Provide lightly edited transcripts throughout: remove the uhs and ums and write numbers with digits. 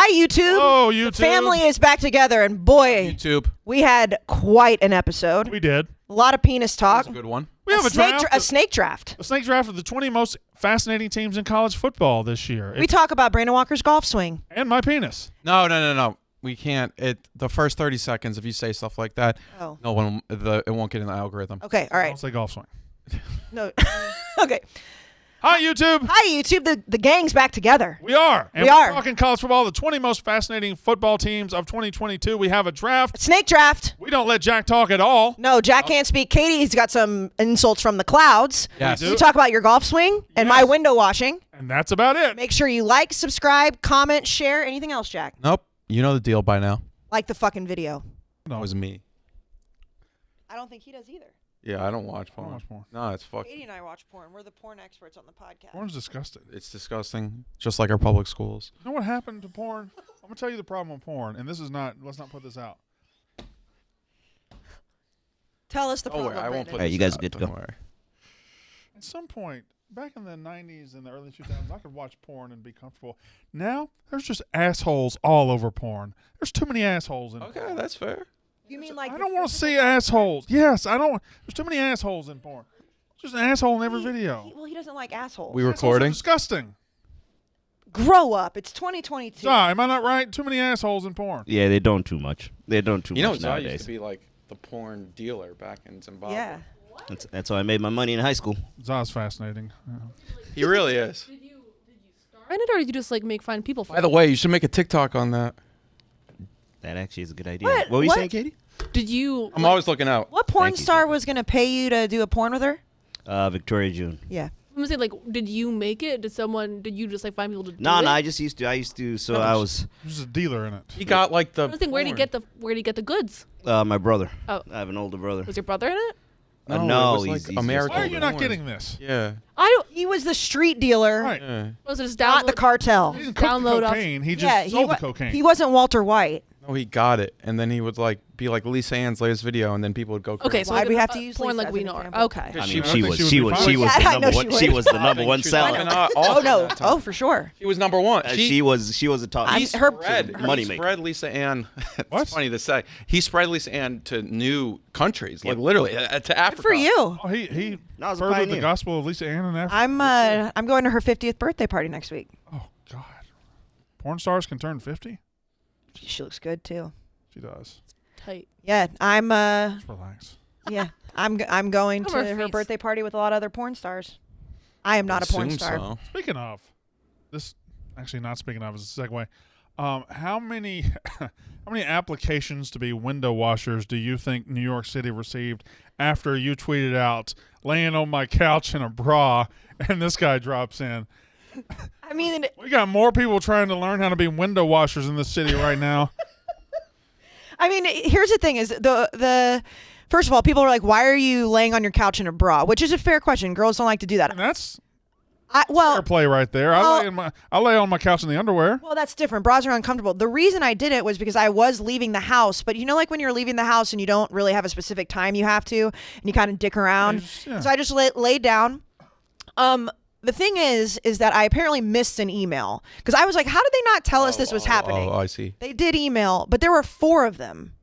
Hi, YouTube. Oh, YouTube. The family is back together, and boy, YouTube. we had quite an episode. We did. A lot of penis talk. That was a good one. We have a draft. A snake draft. A snake draft of the 20 most fascinating teams in college football this year. We talk about Brandon Walker's golf swing. And my penis. No. We can't. The first 30 seconds, if you say stuff like that, Oh. no one, it won't get in the algorithm. Okay, all right. Don't say golf swing. No. Okay. Hi, YouTube. Hi, YouTube. The gang's back together. We are. And We we're are. talking college football, the 20 most fascinating football teams of 2022. We have a draft. Snake draft. We don't let Jack talk at all. No, Jack can't speak. Katie's got some insults from the clouds. Yes. We talk about your golf swing and my window washing. And that's about it. Make sure you like, subscribe, comment, share. Anything else, Jack? Nope. You know the deal by now. Like the fucking video. That was me. I don't think he does either. Yeah, I don't watch porn. I don't watch porn. No, it's fucking. Katie and I watch porn. We're the porn experts on the podcast. Porn's disgusting. It's disgusting. Just like our public schools. You know what happened to porn? I'm going to tell you the problem with porn, and this is not, let's not put this out. Tell us the Don't problem. worry, I won't Brandon. put Hey, this you guys out. good to Don't go. worry. At some point, back in the 90s and the early 2000s, I could watch porn and be comfortable. Now, there's just assholes all over porn. There's too many assholes in Okay, porn. that's fair. You mean like I the don't want to physical see guy? assholes. Yes, I don't. There's too many assholes in porn. Just an asshole in every video. Well, he doesn't like assholes. We Assholes are recording? disgusting. Grow up. It's 2022. Zah, am I not right? Too many assholes in porn. Yeah, they don't too much. They don't too You know, much Zah used nowadays. to be like the porn dealer back in Zimbabwe. Yeah. That's how I made my money in high school. Zah's fascinating. Yeah. He really is. Did you start it, or did you just like make fun people? By the way, you should make a TikTok on that. That actually is a good idea. What? What were you What? saying, Katie? Did you? I'm always looking out. What porn Thank you, star sir. was going to pay you to do a porn with her? Victoria June. Yeah. I'm gonna say, like, did you make it? Did you just like find people to do No, it? I used to. So I was There's a dealer in it. He got like the. I was thinking, where did he get the goods? my brother. Oh. I have an older brother. Was your brother in it? No, it no, was he's like American. Why are you not porn. getting this? Yeah. I don't. He was the street dealer, Right. Yeah. Was it just not the download? cartel. He didn't cook Download the off- cocaine. He just Yeah, sold the wa- cocaine. He wasn't Walter White. No, he got it, and then he would like be like Lisa Ann's latest video, and then people would go crazy. Okay, so Why'd we like, have to use porn Lisa like as we an know her? example? Okay. I She mean, was- she I think was she she would was be she was fine. the Yeah, I know number one. she would. She was the I number think one she was seller. fucking Oh awesome no! at that time. Oh, for sure. She was number one. She was a top. I'm- He her- spread, money he maker. spread Lisa Ann. It's What? funny to say. He spread Lisa Ann to new countries, like literally to Africa. Good for you. Oh, he No, I was a furthered the pioneer. gospel of Lisa Ann in Africa. I'm going to her 50th birthday party next week. Oh God, porn stars can turn 50. She looks good too. She does. Tight. Yeah, I'm Just relax. yeah, I'm going Look to at her her face. birthday party with a lot of other porn stars. I am not a porn Assume star. so. Speaking of, this actually not speaking of is a segue. How many applications to be window washers do you think New York City received after you tweeted out laying on my couch in a bra and this guy drops in? I mean, We got more people trying to learn how to be window washers in this city right now. here's the thing: is the first of all, people are like, "Why are you laying on your couch in a bra?" Which is a fair question. Girls don't like to do that. And that's Well, fair play right there. I lay on my couch in the underwear. Well, that's different. Bras are uncomfortable. The reason I did it was because I was leaving the house. But you know, like when you're leaving the house and you don't really have a specific time you have to, and you kind of dick around. Yeah. So I just laid down. The thing is that I apparently missed an email because I was like, how did they not tell us this was happening? Oh, I see. They did email, but there were 4 of them.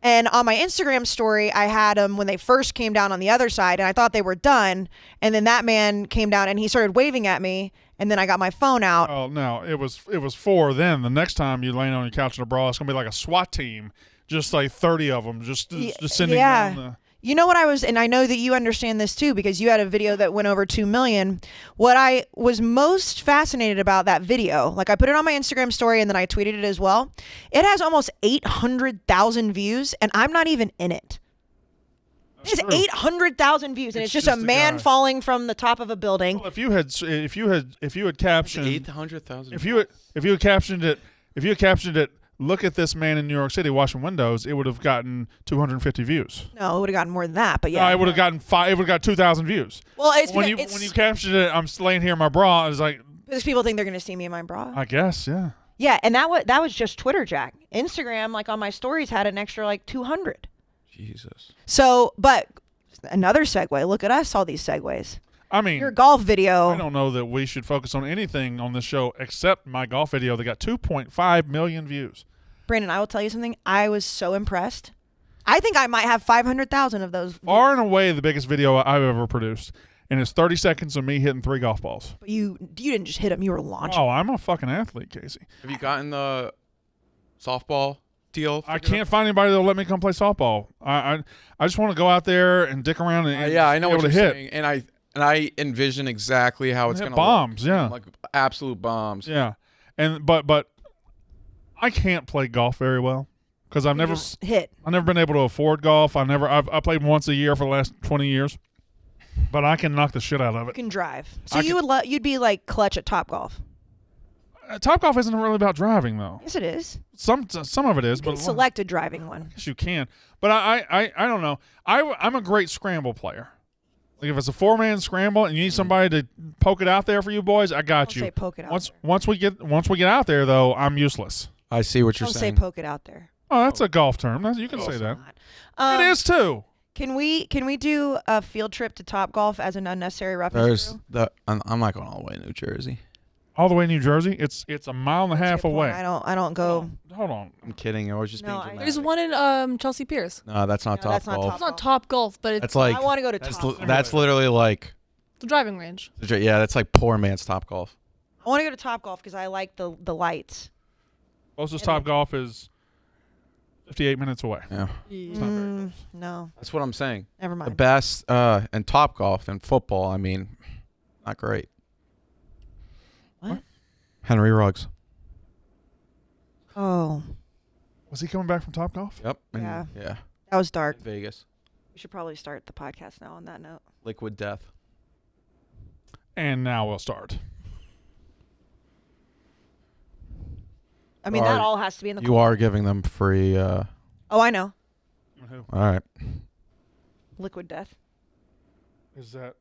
And on my Instagram story, I had them when they first came down on the other side, and I thought they were done. And then that man came down, and he started waving at me, and then I got my phone out. Oh no, it was 4 then. The next time you're laying on your couch in a bra, it's gonna be like a SWAT team, just like 30 of them, just sending down the. You know what I was, and I know that you understand this too because you had a video that went over 2 million. What I was most fascinated about that video, like I put it on my Instagram story and then I tweeted it as well. It has almost 800,000 views and I'm not even in it. It's true. 800,000 views and it's just a just a man guy. falling from the top of a building. Well, if you had captioned 800,000. if you had captioned it, look at this man in New York City washing windows, it would have gotten 250 views. No, it would have gotten more than that, but No, yeah. it would have gotten 2,000 views. Well, it's When you captioned it, I'm laying here in my bra. It's like, because people think they're going to see me in my bra. I guess, yeah. Yeah, and that was just Twitter, Jack. Instagram, like on my stories, had an extra like 200. Jesus. So, but another segue. Look at us, all these segues. I mean, your golf video. I don't know that we should focus on anything on this show except my golf video that got 2.5 million views. Brandon, I will tell you something. I was so impressed. I think I might have 500,000 of those. Far and away the biggest video I've ever produced. And it's 30 seconds of me hitting 3 golf balls. But you didn't just hit them. You were launching. Oh, I'm a fucking athlete, Casey. Have you gotten the softball deal? I can't find anybody that'll let me come play softball. I just want to go out there and dick around and yeah, I know be what able you're to hit. saying, and I envision exactly how it's Hit gonna bombs, look. yeah. Like absolute bombs. Yeah, and but I can't play golf very well because I've You never just hit. been able to afford golf. I played once a year for the last 20 years, but I can knock the shit out of You it. can drive. So you'd be like clutch at Topgolf. Top isn't really about driving though. Yes, it is. Some of it is, You can but select a driving one. yes, you can. But I don't know. I'm a great scramble player. Like if it's a 4-man scramble and you need somebody to poke it out there for you boys, I got Don't you. say poke it out Once we get out there though, I'm useless. I see what you're Don't say saying. poke it out there. Oh, that's a golf term. You can say that. Not. It is too. Can we do a field trip to Topgolf as an unnecessary roughness There's crew? the. I'm not going all the way to New Jersey. All the way to New Jersey. It's a mile and a half Good point. away. I don't go. Hold on. I'm kidding. I was just No, being I- dramatic. There's one in Chelsea Piers. No, that's not No, that's not Topgolf. It's not Top Golf, but it's That's like I want to go to that's Top. that's literally like the driving range. yeah, that's like poor man's Topgolf. I want to go to Topgolf because I like the lights. Closest Top Golf is 58 minutes away. Yeah, It's not very close. No, that's what I'm saying. never The mind. best in Topgolf and football. I mean, not great. What? Henry Ruggs. Oh, Was he coming back from Top Golf? Yep. Yeah. Yeah. that was dark. Vegas. We should probably start the podcast now on that note. Liquid Death. And now we'll start. I mean, Are- that all has to be in the. You are giving them free. Oh, I know. Who? All right. Liquid death. Is that?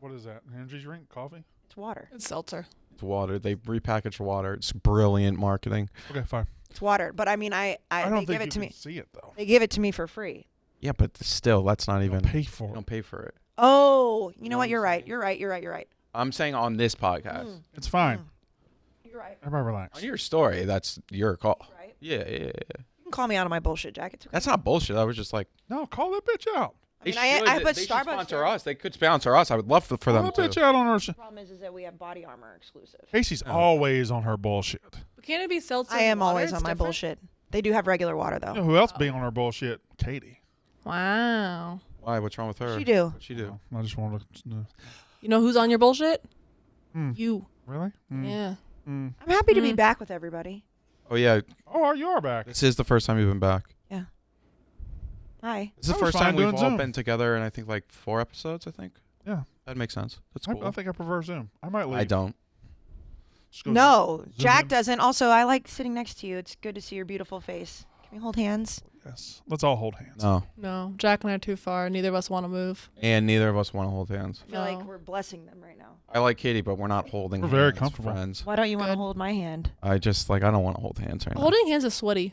What is that? An energy drink? Coffee? It's water. It's seltzer. It's water. They repackaged water. It's brilliant marketing. Okay, fine. It's water. But I mean, I they don't give think it you to can me. see it though. They give it to me for free. Yeah, but still, that's not You even. don't pay for You it. don't pay for it. Oh, you know know what? what You're I'm right. saying? You're right. You're right. You're right. I'm saying on this podcast. Mm. It's fine. You're right. Everybody relax. On your story, that's your call. Right. Yeah. You can call me out on my bullshit, Jack. It's okay. That's not bullshit. I was just like, No, call that bitch out. I mean, I put they should Starbucks. sponsor there. us. They could sponsor us. I would love for Call them that to. bitch out on her. The problem is that we have body armor exclusive. Casey's always on her bullshit. But can't it be seltzer? I am and water? always It's on my different? bullshit. They do have regular water You though. know who else be on her bullshit? Katie. Wow. Why? What's wrong with her? She do. What'd she do? I just wanted to. You know who's on your bullshit? Mm. You. Really? Mm. Yeah. Mm. I'm happy to be Mm. back with everybody. Oh yeah, Oh, you are back. this is the first time you've been back. Hi. This is That the was first fine time we've doing all Zoom. been together in I think like 4 episodes. I think Yeah. that makes sense. That's I cool. think I prefer Zoom. I might leave. I don't. Just go No, Zoom Jack in. doesn't. Also, I like sitting next to you. It's good to see your beautiful face. Can we hold hands? Yes. Let's all hold hands. No, No. Jack and I are too far. Neither of us want to move. and neither of us want to hold hands. I feel like No. we're blessing them right now. I like Katie, but we're not holding. We're hands, very comfortable. friends. Why don't you want to Good. hold my hand? I don't want to hold hands right now. Holding hands is sweaty.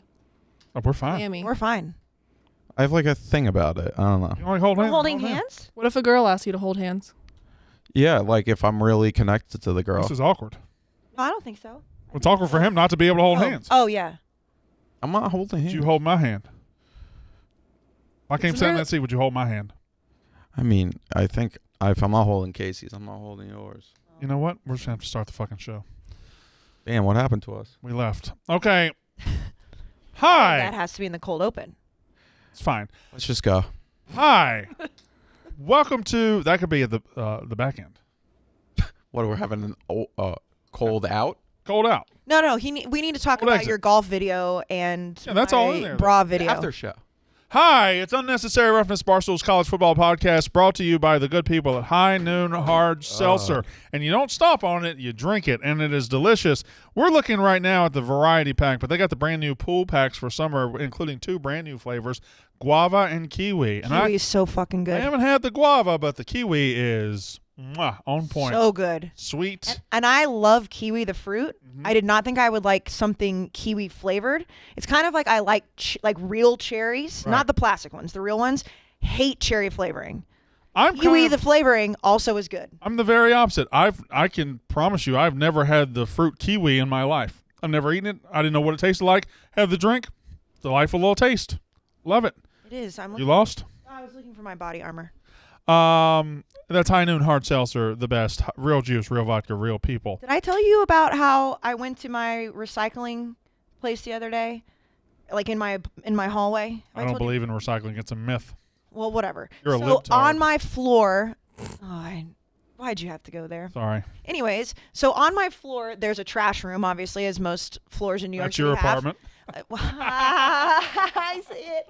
Oh, we're fine. Miami. We're fine. I have like a thing about it. I don't know. You want to hold We're hands? holding Hold hands? What if a girl asks you to hold hands? Yeah, like if I'm really connected to the girl. This is awkward. No, I don't think so. It's awkward for him not to be able to hold hands. Oh, yeah. I'm not holding hands. Would you hold my hand? If I came Isn't sit in there- that seat, would you hold my hand? I mean, I think if I'm not holding Casey's, I'm not holding yours. You know what? We're just going to have to start the fucking show. Damn, what happened to us? We left. Okay. That Hi. has to be in the cold open. It's fine. Let's just go. Hi. Welcome to, that could be at the back end. What, we're having an cold out? Cold out. No. We need to talk Cold about exit. your golf video and Yeah, that's all in my there, bra video. After show. Hi, it's Unnecessary Roughness, Barstool's college football podcast, brought to you by the good people at High Noon Hard Seltzer. And you don't stop on it, you drink it, and it is delicious. We're looking right now at the variety pack, but they got the brand new pool packs for summer, including 2 brand new flavors, guava and kiwi. And Kiwi is so fucking I good. haven't had the guava, but the kiwi is on point. So good. Sweet. And I love kiwi, the fruit. Mm-hmm. I did not think I would like something kiwi flavored. It's kind of like I like like real cherries, Right. not the plastic ones, the real ones. Hate cherry flavoring. Kiwi, the flavoring, also is good. I'm the very opposite. I can promise you, I've never had the fruit kiwi in my life. I've never eaten it. I didn't know what it tasted like. Have the drink. Delightful little taste. Love it. It is. You lost? I was looking for my body armor. That's High Noon Hard Seltzer, the best. Real juice, real vodka, real people. Did I tell you about how I went to my recycling place the other day, like in my hallway? I don't believe in recycling. It's a myth. Well, whatever. You're a so libtard. on my floor, why'd you have to go there? Sorry. Anyways, so on my floor, there's a trash room, obviously, as most floors in New York That's City your have. apartment. I see it.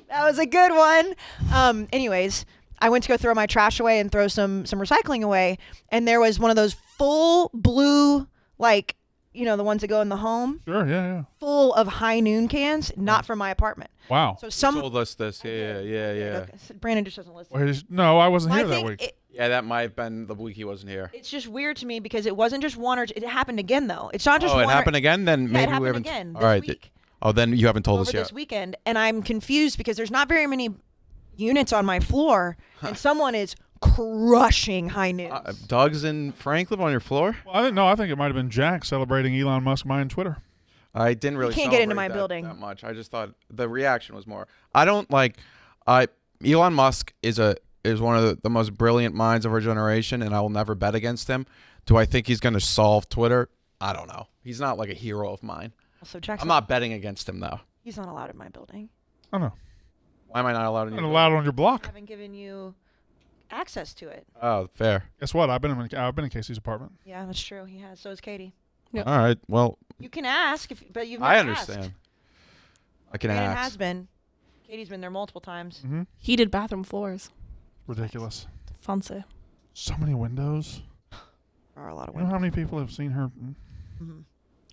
That was a good one. Anyways, I went to go throw my trash away and throw some recycling away, and there was one of those full blue, like, you know, the ones that go in the home. Sure, yeah. Full of High Noon cans, not from my apartment. Wow. So You told us this. Yeah. Brandon just doesn't listen. Wait, no, I wasn't I here that think week. Yeah, that might have been the week he wasn't here. It's just weird to me because it wasn't just one or two. It happened again, though. It's not just Oh, one. it happened again? Then Yeah, it maybe we happened haven't. again All this right. week. Oh, then you haven't told Over us yet. this weekend, and I'm confused because there's not very many units on my floor, and someone is crushing High Noon. Doug's and Frank live on your floor? Well, I think it might have been Jack celebrating Elon Musk buying Twitter. I didn't really. can't get into my celebrate building. that much. I just thought the reaction was more. I don't like. Elon Musk is one of the most brilliant minds of our generation, and I will never bet against him. Do I think he's going to solve Twitter? I don't know. He's not like a hero of mine. So Jackson, I'm not betting against him though. He's not allowed in my building. I don't know. Why am I not allowed in? Not allowed on your I block. haven't given you access to it. Oh, fair. Guess what? I've been in Casey's apartment. Yeah, that's true. He has. So has Katie. Yep. All right. Well, You can ask, but you've never I asked. understand. I can Brandon ask. has been. Katie's been there multiple times. Mm-hmm. Heated bathroom floors. Ridiculous. Fancy. So many windows. There are a lot of You know windows. how many people have seen her?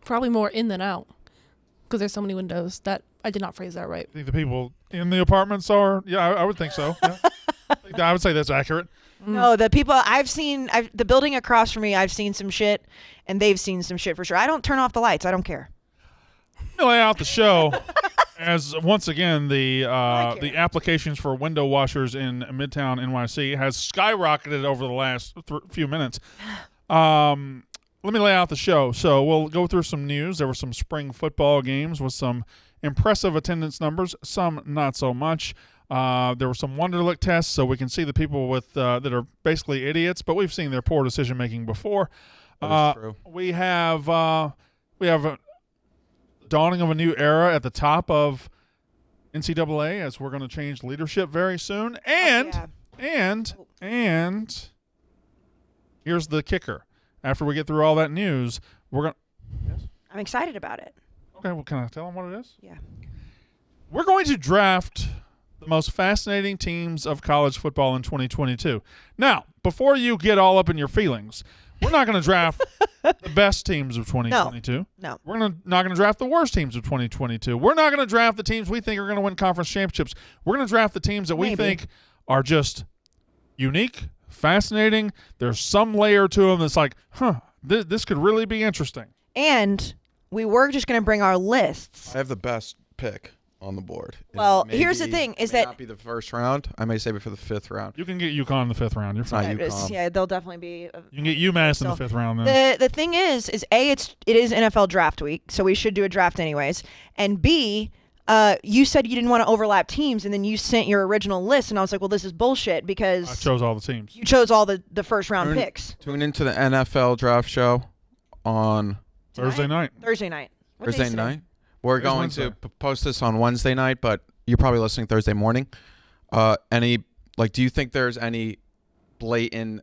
Probably more in than out. Because there's so many windows. That I did not phrase that right. I think the people in the apartments are. Yeah, I would think so. Yeah. I would say that's accurate. No, the people I've seen, the building across from me, I've seen some shit, and they've seen some shit for sure. I don't turn off the lights. I don't care. Let me lay out the show as once again the like it. applications for window washers in Midtown NYC has skyrocketed over the last few minutes. Let me lay out the show. So we'll go through some news. There were some spring football games with some impressive attendance numbers, some not so much. There were some Wonderlic tests, so we can see the people with that are basically idiots, but we've seen their poor decision making before. That is true. We have a dawning of a new era at the top of NCAA as we're going to change leadership very soon. And here's the kicker. After we get through all that news, we're going to... Yes? I'm excited about it. Okay, well, can I tell them what it is? Yeah. We're going to draft the most fascinating teams of college football in 2022. Now, before you get all up in your feelings, we're not going to draft the best teams of 2022. No. We're not going to draft the worst teams of 2022. We're not going to draft the teams we think are going to win conference championships. We're going to draft the teams that we think are just unique, fascinating. There's some layer to them that's like, this could really be interesting. And we were just going to bring our lists. I have the best pick on the board. Well, here's the thing, is may that- not be the first round. I may save it for the fifth round. You can get UConn in the fifth round. You're It's not fine. UConn. Yeah, they'll definitely be. You can get UMass in the fifth round then. The thing is A, it is NFL draft week, so we should do a draft anyways. And B, you said you didn't want to overlap teams, and then you sent your original list, and I was like, well, this is bullshit because I chose all the teams. you chose all the first round picks. Tune into the NFL draft show on Thursday night. Thursday night. What day Thursday is today? night. We're Today's going Wednesday. to post this on Wednesday night, but you're probably listening Thursday morning. Do you think there's any blatant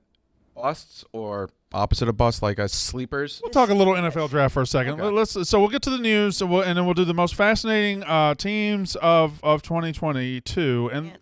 busts or opposite of busts, like sleepers? We'll talk a little NFL draft for a second. Okay. So we'll get to the news, and then we'll do the most fascinating teams of 2022. And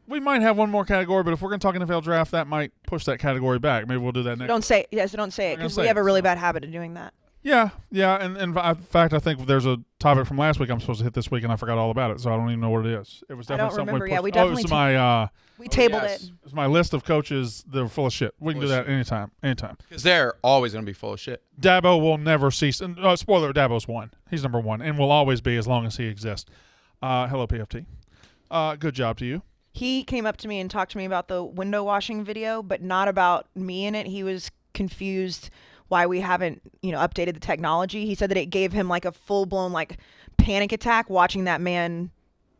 we might have one more category, but if we're going to talk NFL draft, that might push that category back. Maybe we'll do that next. Don't say it because we have a really bad habit of doing that. Yeah, and in fact, I think there's a topic from last week I'm supposed to hit this week, and I forgot all about it, so I don't even know what it is. It was I definitely don't something remember. we Yeah, pushed. we definitely it's my we tabled yes. it. it's my list of coaches that are full of shit. We can do that anytime. Because they're always going to be full of shit. Dabo will never cease. And spoiler: Dabo's one. He's number one, and will always be as long as he exists. Hello, PFT. Good job to you. He came up to me and talked to me about the window washing video, but not about me in it. He was confused why we haven't, updated the technology. He said that it gave him like a full-blown like panic attack watching that man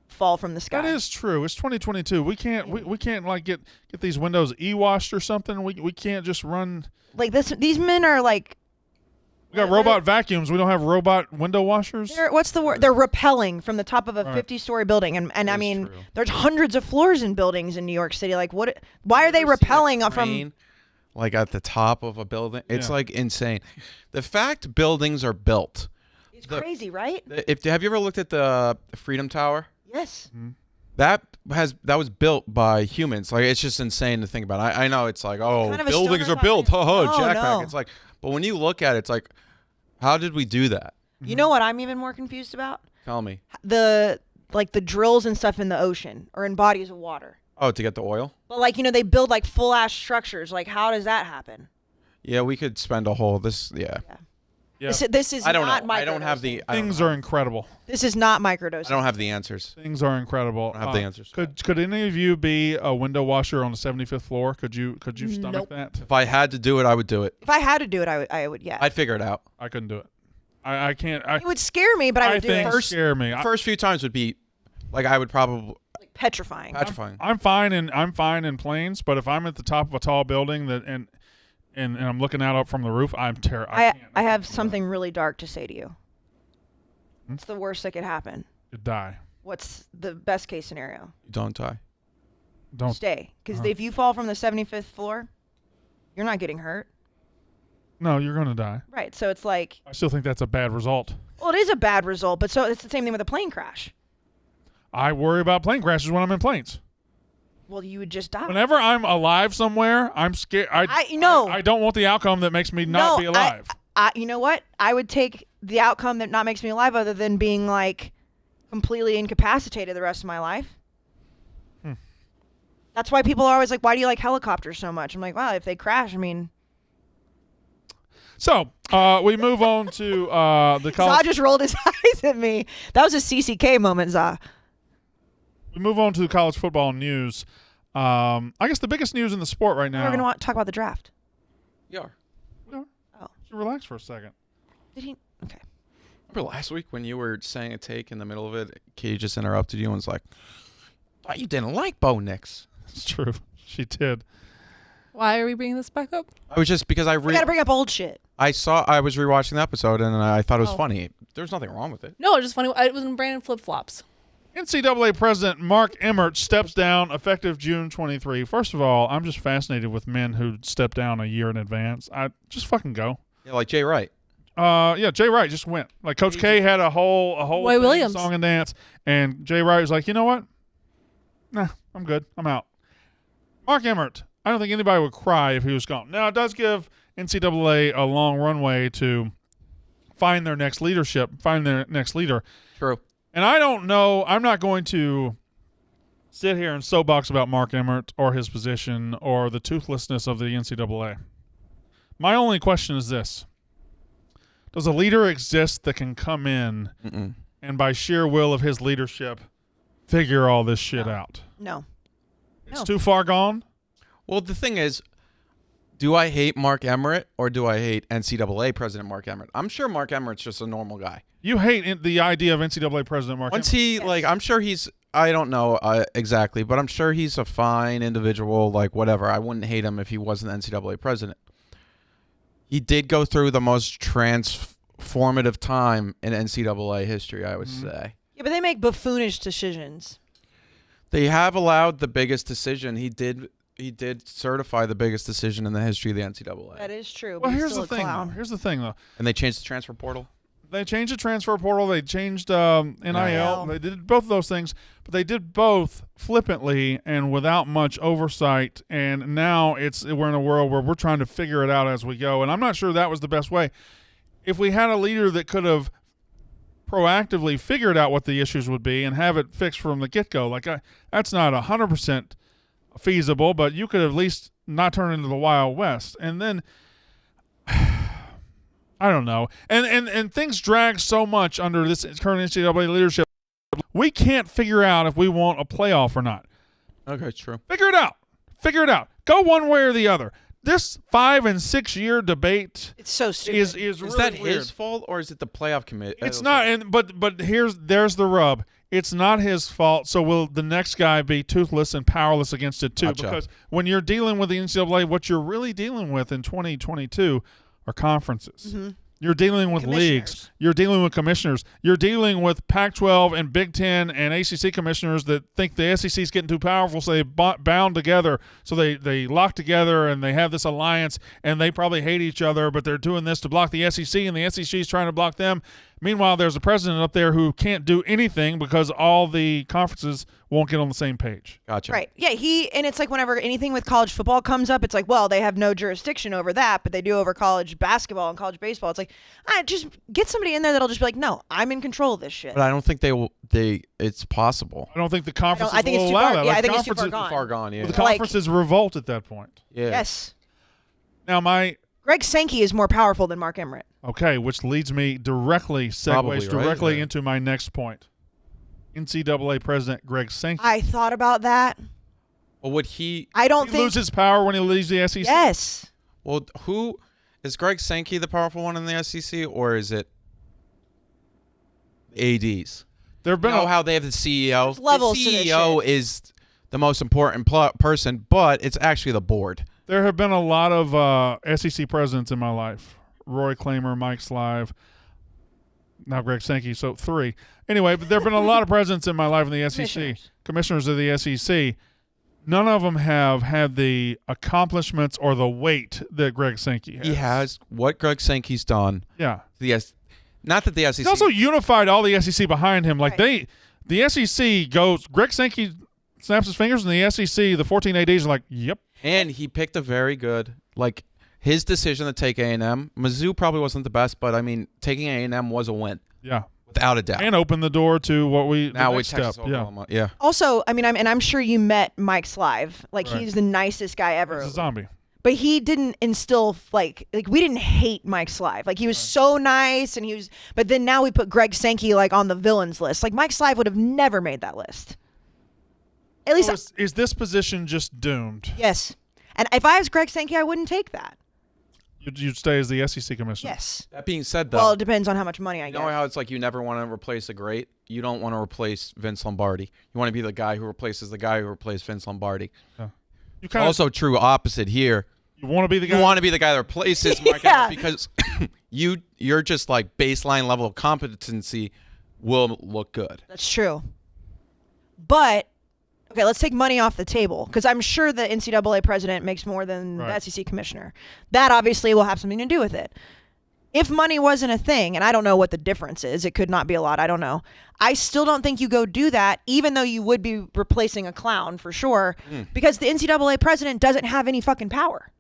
fall from the sky. That is true. It's 2022. We can't we can't like get these windows e-washed or something. We can't just run like this. These men are like. We got robot vacuums. We don't have robot window washers. What's the word? They're rappelling from the top of a 50-story building, and I mean, true. there's hundreds of floors in buildings in New York City. Like, what? Why are they rappelling from? Like at the top of a building, it's Yeah. like insane. The fact buildings are built. It's crazy, right? Have you ever looked at the Freedom Tower? Yes. That was built by humans. Like it's just insane to think about. I know it's like, Kind of a buildings stoner are built. vibe. No, Jackpack. no. It's like, but when you look at it, it's like, how did we do that? You know what I'm even more confused about? Tell me. The drills and stuff in the ocean or in bodies of water. Oh, to get the oil? But they build like full ass structures. Like, how does that happen? Yeah, we could spend a whole Yeah. This is I don't not know. I don't have microdosing. the. I don't Things know. are incredible. This is not microdosing. I don't have the answers. Things are incredible. I don't have the answers. Could any of you be a window washer on the 75th floor? Could you stomach Nope. that? If I had to do it, I would do it. If I had to do it, I would. Yeah. I'd figure it out. I couldn't do it. I can't. It would scare me, but I would do think it. First- scare me. First few times would be, like, I would probably Like petrifying. petrifying. I'm fine in planes, but if I'm at the top of a tall building and I'm looking out up from the roof, I'm terrified. I have something really dark to say to you. What's the worst that could happen? You die. What's the best case scenario? Don't die. Don't. Stay. Because if you fall from the 75th floor, you're not getting hurt. No, you're gonna die. Right. So it's like, I still think that's a bad result. well, it is a bad result, but so it's the same thing with a plane crash. I worry about plane crashes when I'm in planes. Well, you would just die. Whenever I'm alive somewhere, I'm scared. I know. I don't want the outcome that makes me not be alive. You know what? I would take the outcome that not makes me alive other than being like completely incapacitated the rest of my life. That's why people are always like, why do you like helicopters so much? I'm like, well, if they crash, I mean. So we move on to the college. Zah just rolled his eyes at me. That was a CCK moment, Zah. We move on to the college football news. I guess the biggest news in the sport right now. We're going to talk about the draft. Yeah. Oh. Should relax for a second. Did he? Okay. Remember last week when you were saying a take in the middle of it, Katie just interrupted you and was like, "Thought you didn't like Bo Nix." It's true. She did. Why are we bringing this back up? I was just because We got to bring up old shit. I was rewatching the episode and I thought it was Oh. funny. There's nothing wrong with it. No, it's just funny. It was in Brandon flip flops. NCAA President Mark Emmert steps down effective June 23. First of all, I'm just fascinated with men who step down a year in advance. I just fucking go. Yeah, like Jay Wright. Yeah, Jay Wright just went. Like Coach K had a whole Roy thing, Williams. song and dance, and Jay Wright was like, you know what? Nah, I'm good. I'm out. Mark Emmert. I don't think anybody would cry if he was gone. Now it does give NCAA a long runway to find their next leader. True. And I don't know. I'm not going to sit here and soapbox about Mark Emmert or his position or the toothlessness of the NCAA. My only question is this. Does a leader exist that can come in and by sheer will of his leadership figure all this shit out? No. It's too far gone? Well, the thing is, do I hate Mark Emmert or do I hate NCAA President Mark Emmert? I'm sure Mark Emmert's just a normal guy. You hate the idea of NCAA President Mark Once Emmert. I'm sure he's, I don't know exactly, but I'm sure he's a fine individual, like whatever. I wouldn't hate him if he wasn't NCAA President. He did go through the most transformative time in NCAA history, I would say. Yeah, but they make buffoonish decisions. They have allowed the biggest decision. He did certify the biggest decision in the history of the NCAA. That is true. Well, but here's still the a thing. clown. Here's the thing, though. And they changed the transfer portal. They changed the transfer portal. They changed NIL. NIL. They did both of those things, but they did both flippantly and without much oversight. And now we're in a world where we're trying to figure it out as we go. And I'm not sure that was the best way. If we had a leader that could have proactively figured out what the issues would be and have it fixed from the get-go, that's not 100% feasible, but you could at least not turn it into the Wild West. And then I don't know. And things drag so much under this current NCAA leadership. We can't figure out if we want a playoff or not. Okay, true. Figure it out. Figure it out. Go one way or the other. This 5 and 6 year debate It's so stupid. is Is really that weird. his fault or is it the playoff committee? It's not, and but there's the rub. It's not his fault. So will the next guy be toothless and powerless against it too? Gotcha. Because when you're dealing with the NCAA, what you're really dealing with in 2022 are conferences. You're dealing with leagues. Commissioners. You're dealing with commissioners. You're dealing with Pac-12 and Big Ten and ACC commissioners that think the SEC is getting too powerful, so they bound together. So they lock together and they have this alliance, and they probably hate each other, but they're doing this to block the SEC, and the SEC is trying to block them. Meanwhile, there's a president up there who can't do anything because all the conferences won't get on the same page. Gotcha. Right. Yeah, and it's like whenever anything with college football comes up, it's like, well, they have no jurisdiction over that, but they do over college basketball and college baseball. It's like, just get somebody in there that'll just be like, no, I'm in control of this shit. But I don't think they will. It's possible. I don't think the conferences I think will it's too allow far. that. Yeah, Like, I think it's too far conferences- gone. Far gone. Yeah. The Like- conferences revolt at that point. Yeah. Yes. Now, Greg Sankey is more powerful than Mark Emmert. okay, which leads me Probably, segues right? directly Yeah. into my next point. NCAA President Greg Sankey. I thought about that. Well, would he? I don't He think. loses power when he leaves the SEC. Yes. Well, who is Greg Sankey the powerful one in the SEC, or is it ADs? There have You been know a, how they have the CEO. There's levels to the this CEO shit. is the most important person, but it's actually the board. there have been a lot of SEC presidents in my life. Roy Clamer, Mike Slive, now Greg Sankey, so 3. Anyway, but there have been a lot of presidents in my life in the SEC, commissioners of the SEC. None of them have had the accomplishments or the weight that Greg Sankey has. He has what Greg Sankey's done. Yeah. Not that the SEC. He's also unified all the SEC behind him. Like Right. the SEC goes, Greg Sankey snaps his fingers, and the SEC, the 14 ADs are like, yep. and he picked a very good, like, his decision to take A&M. Mizzou probably wasn't the best, but, I mean, taking A&M was a win, Yeah. without a doubt. And open the door to what the now next with Texas step. Yeah. Oklahoma. Yeah. Also, I mean, I'm sure you met Mike Slive. Like, Right. he's the nicest guy ever. He's a zombie. But he didn't instill like we didn't hate Mike Slive. Like, he was so nice, and he was. But then now we put Greg Sankey like on the villains list. Like, Mike Slive would have never made that list. At least, So is this position just doomed? yes. And if I was Greg Sankey, I wouldn't take that. You'd stay as the SEC commissioner. Yes. That being said, though, Well, it depends on how much money I you get. know how it's like you never want to replace a great? You don't want to replace Vince Lombardi. You want to be the guy who replaces the guy who replaced Vince Lombardi. You kind of Also true opposite here. you want to be the guy. You want to be the guy that replaces Mark Yeah. Emmert because you're just like baseline level of competency will look good. That's true. But okay, let's take money off the table, because I'm sure the NCAA president makes more than Right. the SEC commissioner. That obviously will have something to do with it. If money wasn't a thing, and I don't know what the difference is, it could not be a lot, I don't know. I still don't think you go do that, even though you would be replacing a clown for sure, because the NCAA president doesn't have any fucking power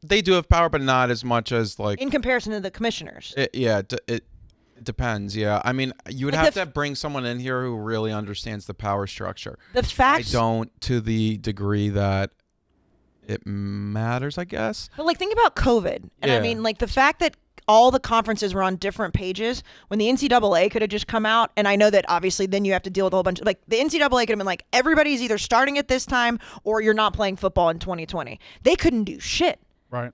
They do have power, but not as much as like. in comparison to the commissioners. It depends. Yeah, I mean, you would Like have the to bring someone in here who really understands the power structure. The I facts, don't to the degree that it matters, I guess. but like think about COVID, and I Yeah. mean like the fact that all the conferences were on different pages when the NCAA could have just come out, and I know that obviously then you have to deal with a whole bunch of, like, the NCAA could have been like, everybody's either starting at this time or you're not playing football in 2020. They couldn't do shit. Right.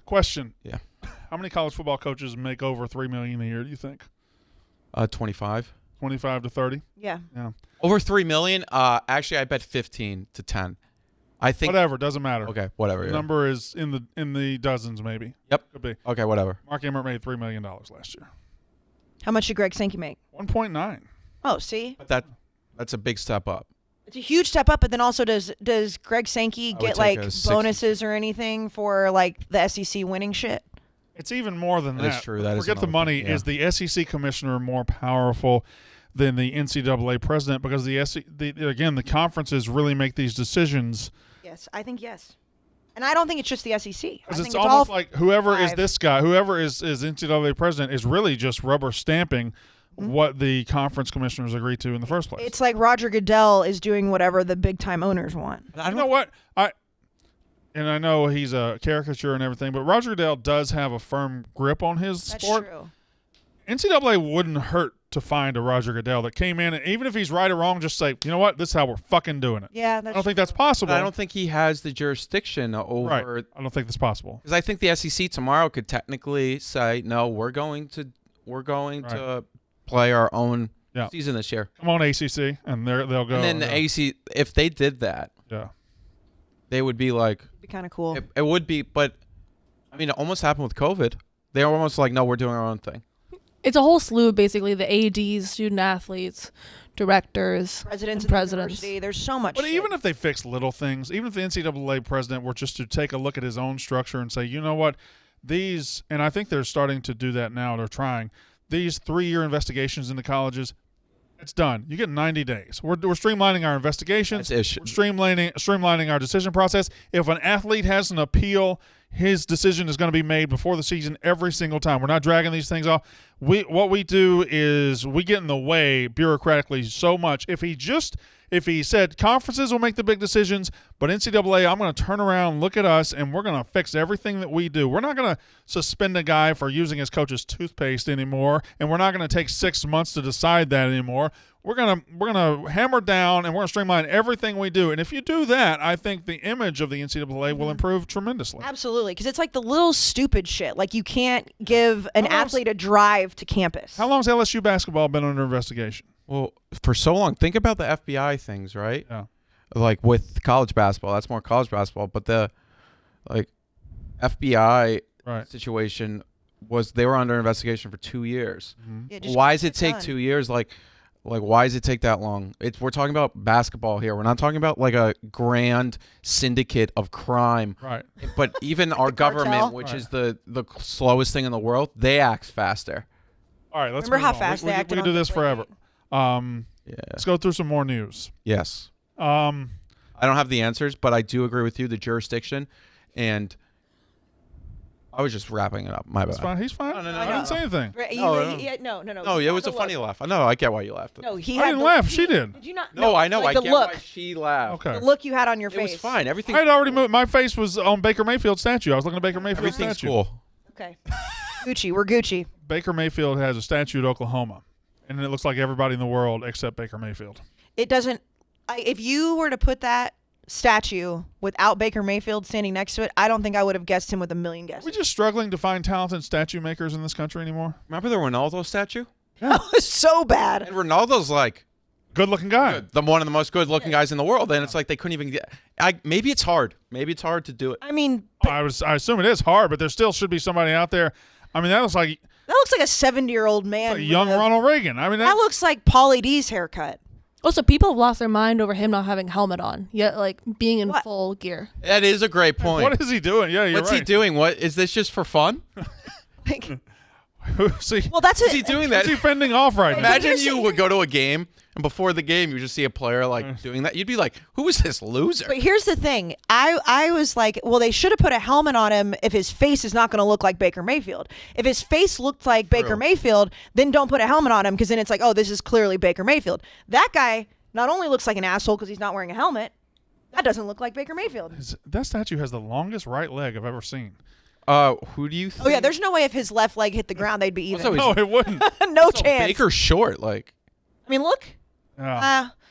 Question. Yeah. How many college football coaches make over $3 million a year, do you think? 25. 25 to 30? Yeah. Yeah. Over 3 million. Actually, I bet 15 to 10. I think. Whatever, doesn't matter. Okay, whatever. The Yeah. number is in the dozens maybe. Yep. Could be. Okay, whatever. Mark Emmert made $3 million last year. How much did Greg Sankey make? 1.9. Oh, see? But that's a big step up. It's a huge step up, but then also does Greg Sankey would get take like a 60. bonuses or anything for like the SEC winning shit? It's even more than that. That is true. That is Forget the another money. thing, yeah. Is the SEC commissioner more powerful than the NCAA president? Because the conferences really make these decisions. Yes, I think yes. And I don't think it's just the SEC. I Because think it's all almost like whoever is five. this guy, whoever is NCAA president, is really just rubber stamping what the conference commissioners agreed to in the first place. It's like Roger Goodell is doing whatever the big time owners want. I You know what? I know he's a caricature and everything, but Roger Goodell does have a firm grip on his That's sport. true. NCAA wouldn't hurt to find a Roger Goodell that came in, and even if he's right or wrong, just say, you know what, this is how we're fucking doing it. Yeah, I don't think that's possible. But I don't think he has the jurisdiction over. Right. I don't think that's possible. Because I think the SEC tomorrow could technically say, no, we're going to play our own season this year. Come on, ACC, and they'll go. And then the AC, if they did that, they would be like, It'd be kind of cool. It would be, but I mean, it almost happened with COVID. They were almost like, no, we're doing our own thing. It's a whole slew of basically the ADs, student athletes, directors, Presidents and of the university. There's so much. But shit. even if they fix little things, even if the NCAA president were just to take a look at his own structure and say, you know what, these, and I think they're starting to do that now, they're trying, these 3-year investigations into colleges, it's done. You get 90 days. We're streamlining our investigations. We're streamlining our decision process. If an athlete has an appeal, his decision is going to be made before the season every single time. We're not dragging these things off. What we do is we get in the way bureaucratically so much. If he said conferences will make the big decisions, but NCAA, I'm going to turn around, look at us, and we're going to fix everything that we do. We're not going to suspend a guy for using his coach's toothpaste anymore, and we're not going to take 6 months to decide that anymore. We're gonna hammer down, and we're gonna streamline everything we do. And if you do that, I think the image of the NCAA will improve tremendously. Absolutely, because it's like the little stupid shit. Like you can't give an athlete a drive to campus. How long's LSU basketball been under investigation? Well, for so long. Think about the FBI things, right? Yeah. Like with college basketball, that's more college basketball. But the FBI situation was they were under investigation for 2 years. Mm-hmm. Why does it take 2 years? Like why does it take that long? We're talking about basketball here. We're not talking about like a grand syndicate of crime. Right. But even our government, which is the slowest thing in the world, they act faster. All right, let's remember how move on. fast they acted. We can do this forever. Let's go through some more news. Yes. I don't have the answers, but I do agree with you. The jurisdiction, and I was just wrapping it up. My bad. It's fine. He's fine. No, I didn't say anything. No. No, it was a funny laugh. I know. I get why you laughed. No, I didn't laugh. She did. Did you not? No, I know. Like I the get look. why she laughed. Okay. The look you had on your It face. was fine. Everything. I had already moved. My face was on Baker Mayfield statue. I was looking at Baker Mayfield Everything's statue. cool. Okay. Gucci. We're Gucci. Baker Mayfield has a statue at Oklahoma, and it looks like everybody in the world except Baker Mayfield. It doesn't. If you were to put that statue without Baker Mayfield standing next to it, I don't think I would have guessed him with a million guesses. Are we just struggling to find talented statue makers in this country anymore? Remember the Ronaldo statue? That was so bad. And Ronaldo's like good-looking guy. one of the most good-looking guys in the world, and it's like they couldn't even get. Maybe it's hard. Maybe it's hard to do it. I mean, I assume it is hard, but there still should be somebody out there. I mean, that looks like that looks like a 70-year-old man. a young Ronald Reagan. I mean, That looks like Pauly D's haircut. Also, people have lost their mind over him not having a helmet on, yet like being in full gear. That is a great point. what is he doing? Yeah, you're What's right. he doing? What is this just for fun? See, Well, that's Is he doing that? is he fending off right now? Imagine you would go to a game and before the game you just see a player like doing that. You'd be like, "Who is this loser?" But here's the thing. I was like, well, they should have put a helmet on him if his face is not going to look like Baker Mayfield. If his face looked like Baker Mayfield, then don't put a helmet on him because then it's like, oh, this is clearly Baker Mayfield. That guy not only looks like an asshole because he's not wearing a helmet, that doesn't look like Baker Mayfield. That statue has the longest right leg I've ever seen. Who do you think? Oh, yeah, there's no way if his left leg hit the ground, they'd be even. Also, No, it wouldn't. No chance. Baker's short. Like, I mean, look.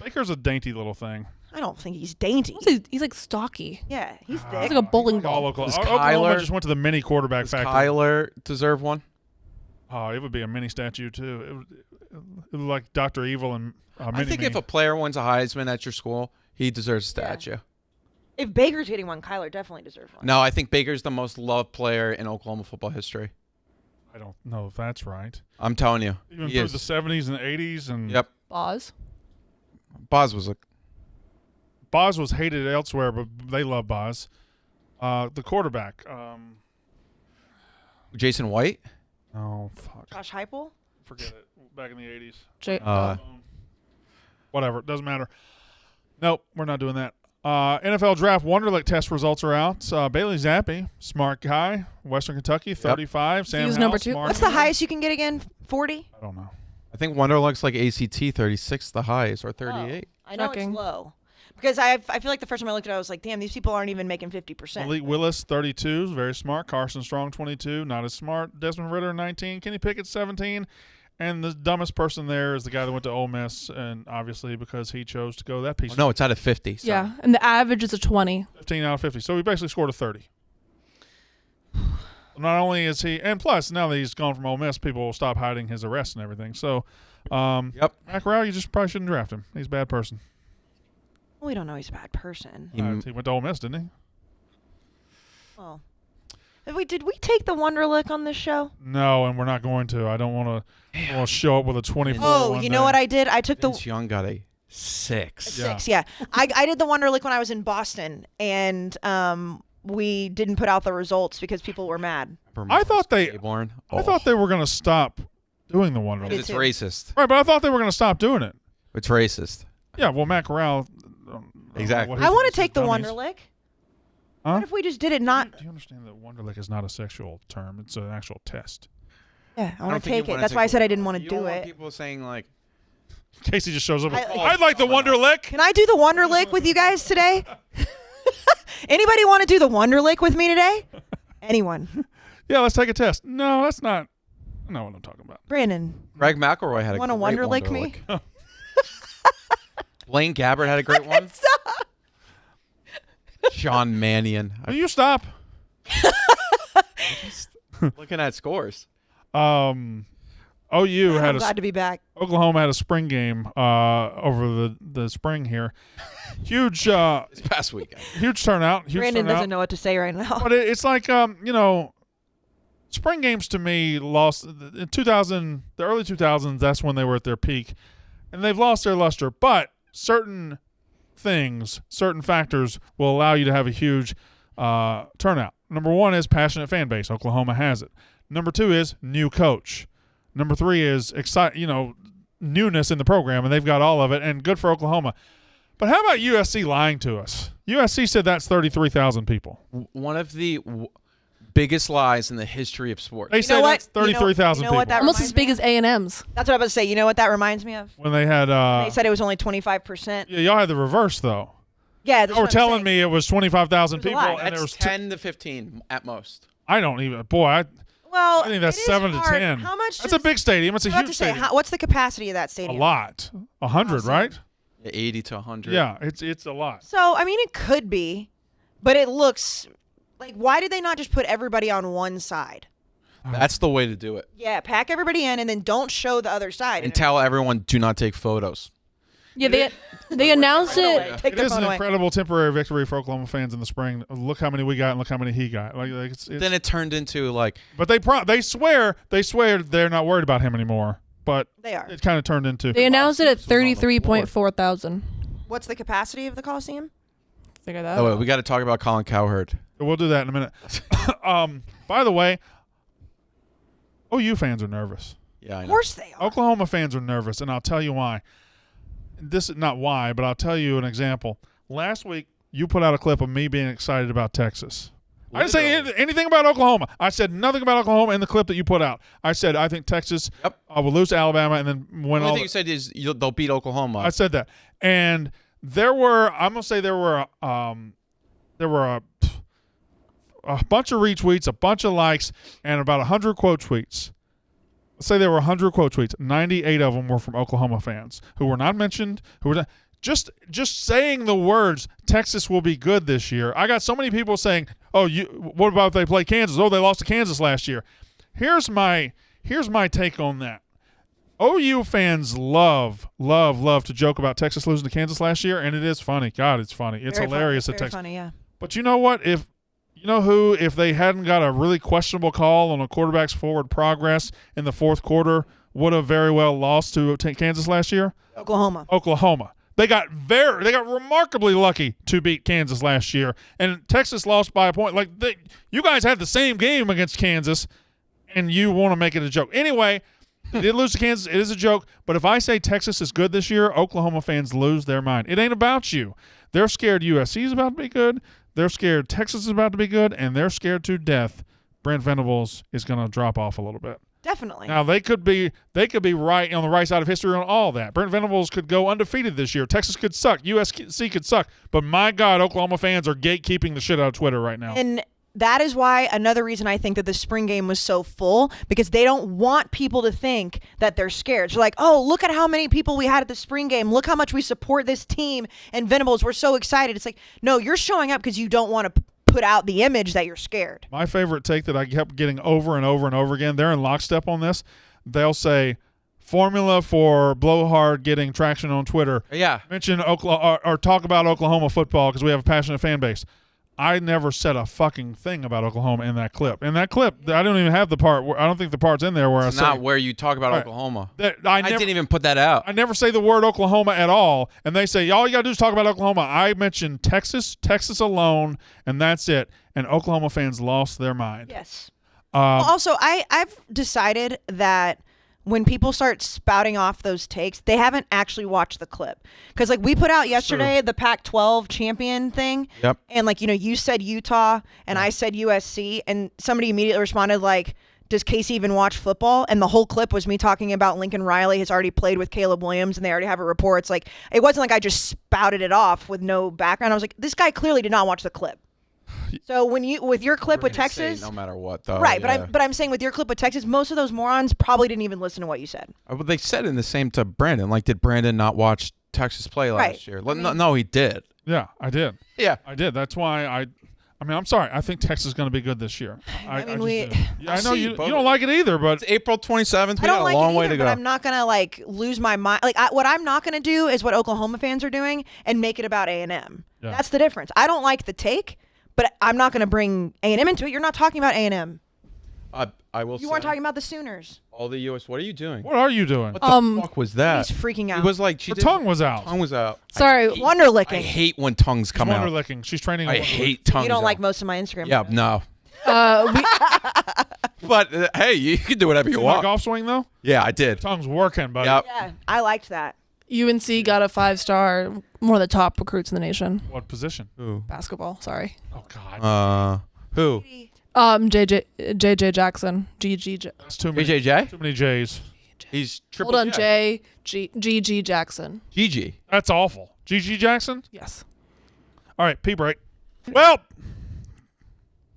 Baker's a dainty little thing. I don't think he's dainty. He's like stocky. Yeah, he's thick. He's like a bowling All ball. Oklahoma Kyler- just went to the mini quarterback does factory. Kyler deserve one? Oh, it would be a mini statue too. It would like Dr. Evil and I think if a player wins a Heisman at your school, he deserves a statue. If Baker's getting one, Kyler definitely deserves one. No, I think Baker's the most loved player in Oklahoma football history. I don't know if that's right. I'm telling you. Even He through is. the 70s and 80s, and Yep. Boz. Boz was a. Boz was hated elsewhere, but they love Boz. The quarterback. Jason White? Oh fuck! Josh Heupel? Forget it. Back in the 80s. Whatever. It doesn't matter. Nope, we're not doing that. NFL Draft Wonderlic test results are out. Bailey Zappi, smart guy, Western Kentucky, 35. Sam He was Howell, number 2. smart What's the guy. highest you can get again? 40? I don't know. I think Wonderlic's like ACT 36, the highest, or 38. I know Shocking. it's low. Because I feel like the first time I looked at it, I was like, damn, these people aren't even making 50%. Malik Willis, 32, very smart. Carson Strong, 22, not as smart. Desmond Ritter, 19. Kenny Pickett, 17. And the dumbest person there is the guy that went to Ole Miss, and obviously because he chose to go that piece. No, it's out of 50. Sorry. Yeah, and the average is a 20. 15 out of 50. So he basically scored a 30. Not only is he, and plus now that he's gone from Ole Miss, people will stop hiding his arrest and everything. So, Yep. Mac Rowell, you just probably shouldn't draft him. He's a bad person. We don't know he's a bad person. He- He went to Ole Miss, didn't he? Well, did we take the Wonderlick on this show? No, and we're not going to. I don't want to show up with a 24. Oh, one you day. know what I did? I took the Vince Young got a 6. Yeah. 6. Yeah, I did the Wonderlick when I was in Boston, and we didn't put out the results because people were mad. I thought they Aborn. I thought they were going to stop doing the Wonderlick. did It's too. racist. Right, but I thought they were going to stop doing it. It's racist. Yeah, well, Mac Rowell. Exactly. I want to take the Wonderlick. Huh? What if we just did it not? Do you understand that Wonderlick is not a sexual term? It's an actual test. Yeah, I don't want to think you take it. wanna That's take why I the- said I didn't want to You don't do want it. people saying like, Casey just shows up. I- I'd like the Wonderlick. Can I do the Wonderlick with you guys today? Anybody want to do the Wonderlick with me today? Anyone? Yeah, let's take a test. No, that's not. I know what I'm talking about. Brandon, Greg McElroy had a want to great Wonderlick me? Wonderlick. Blaine Gabbert had a great one. Stop. Sean Mannion. Will you stop? Looking at scores. OU had I'm a glad to be back. Oklahoma had a spring game over the spring here. Huge This past weekend. huge turnout. Huge Brandon turnout. doesn't know what to say right now. But it's like spring games to me lost in 2000, the early 2000s. That's when they were at their peak, and they've lost their luster. But certain things, certain factors will allow you to have a huge turnout. Number one is passionate fan base. Oklahoma has it. Number two is new coach. Number three is newness in the program, and they've got all of it, and good for Oklahoma. But how about USC lying to us? USC said that's 33,000 people. One of the biggest lies in the history of sports. They know said what? that's 33,000 You know what people. that Almost reminds as big me as A&M's. That's what I was about to say. You know what that reminds me of? When they had They said it was only 25%. yeah, y'all had the reverse though. Yeah, that's Y'all were what I'm telling saying. me it was 25,000 It was a people, lie. and there That's was 10 to 15 at most. I don't even. Boy, I Well, think that's it is 7 to hard. 10. How much? That's a big stadium. It's a I was about huge to say, stadium. what's the capacity of that A stadium? lot. 100, Awesome. right? 80 to 100. Yeah, it's a lot. So I mean, it could be, but it looks like, why did they not just put everybody on one side? That's the way to do it. Yeah, pack everybody in and then don't show the other side. And tell everyone, do not take photos. Yeah, they announced it. Take It the is phone an away. incredible temporary victory for Oklahoma fans in the spring. Look how many we got, and look how many he got. Like it's Then it turned into like, but they swear they're not worried about him anymore. But They are. it kind of turned into They announced it at Simpsons on the 33.4 thousand. What's the capacity of the Coliseum? Figure that oh, wait, out. we got to talk about Colin Cowherd. We'll do that in a minute. By the way, OU fans are nervous. Yeah, I Of know. course they are. Oklahoma fans are nervous, and I'll tell you why. This is not why, but I'll tell you an example. Last week, you put out a clip of me being excited about Texas. I didn't say anything about Oklahoma. I said nothing about Oklahoma in the clip that you put out. I said I think Texas will lose to Alabama and then win The all. only thing you said is they'll beat Oklahoma. I said that, and there were. I'm gonna say there were a bunch of retweets, a bunch of likes, and about 100 quote tweets. Let's say there were 100 quote tweets. 98 of them were from Oklahoma fans who were not mentioned. Who were not, just saying the words "Texas will be good this year." I got so many people saying, "Oh, what about if they play Kansas? Oh, they lost to Kansas last year." Here's my take on that. OU fans love to joke about Texas losing to Kansas last year, and it is funny. God, it's funny. It's Very hilarious funny. at Very Texas. funny, yeah. But you know what? If they hadn't got a really questionable call on a quarterback's forward progress in the fourth quarter, would have very well lost to Kansas last year? Oklahoma. They got remarkably lucky to beat Kansas last year, and Texas lost by a point. Like you guys had the same game against Kansas, and you want to make it a joke. Anyway, they did lose to Kansas. It is a joke. But if I say Texas is good this year, Oklahoma fans lose their mind. It ain't about you. They're scared USC is about to be good. They're scared Texas is about to be good, and they're scared to death Brent Venables is going to drop off a little bit. Definitely. Now they could be right on the right side of history on all that. Brent Venables could go undefeated this year. Texas could suck. USC could suck. But my God, Oklahoma fans are gatekeeping the shit out of Twitter right now. And that is why another reason I think that the spring game was so full, because they don't want people to think that they're scared. So like, oh, look at how many people we had at the spring game. Look how much we support this team and Venables. We're so excited. It's like, no, you're showing up because you don't want to put out the image that you're scared. My favorite take that I kept getting over and over and over again, they're in lockstep on this. They'll say, formula for blowhard getting traction on Twitter. Yeah. Mention Oklahoma or talk about Oklahoma football because we have a passionate fan base. I never said a fucking thing about Oklahoma in that clip. In that clip, I don't even have the part. I don't think the part's in there where It's I say. not where you talk about Right. Oklahoma. I didn't even put that out. I never say the word Oklahoma at all, and they say all you gotta do is talk about Oklahoma. I mentioned Texas alone, and that's it. And Oklahoma fans lost their mind. Yes. Also, I've decided that when people start spouting off those takes, they haven't actually watched the clip. Because, like, we put out yesterday the Pac-12 champion thing. Yep. And, like, you said Utah and I said USC. And somebody immediately responded, like, does Casey even watch football? And the whole clip was me talking about Lincoln Riley has already played with Caleb Williams and they already have a report. It's like, it wasn't like I just spouted it off with no background. I was like, this guy clearly did not watch the clip. So with your clip with Texas, no matter what, though. right? Yeah. But I'm saying with your clip with Texas, most of those morons probably didn't even listen to what you said. But they said in the same to Brandon. Like, did Brandon not watch Texas play last Right. year? No, he did. Yeah, I did. Yeah. I did. That's why I mean, I'm sorry. I think Texas is going to be good this year. I mean, just do. Yeah, I know see, you but- don't like it either, but It's April 27th. I We don't got a like long it way either, to go. but I'm not gonna like lose my mind. Like what I'm not gonna do is what Oklahoma fans are doing and make it about A&M. Yeah. That's the difference. I don't like the take, but I'm not gonna bring A&M into it. You're not talking about A&M. I will You say, weren't talking about the Sooners. all the U.S. What are you doing? what are you doing? What the fuck was that? He's freaking out. It was like Her tongue was out. Tongue was out. Sorry. Wonder I licking. hate when tongues come Wonder out. licking. She's training. I wonder hate tongues. You don't like out. most of my Instagram. Yeah, photos. no. We, But hey, you can do whatever you licking. My want. golf swing though. Yeah, I did. Tongue's working, buddy. Yep. Yeah, I liked that. UNC got a 5-star, one of the top recruits in the nation. What position? Who? Basketball. Sorry. Oh God. Who? JJ Jackson. GG. That's too many. BJJ? Too many J's. He's triple Hold on, J. GG Jackson. GG. That's awful. GG Jackson. Yes. All right, pee break. Well,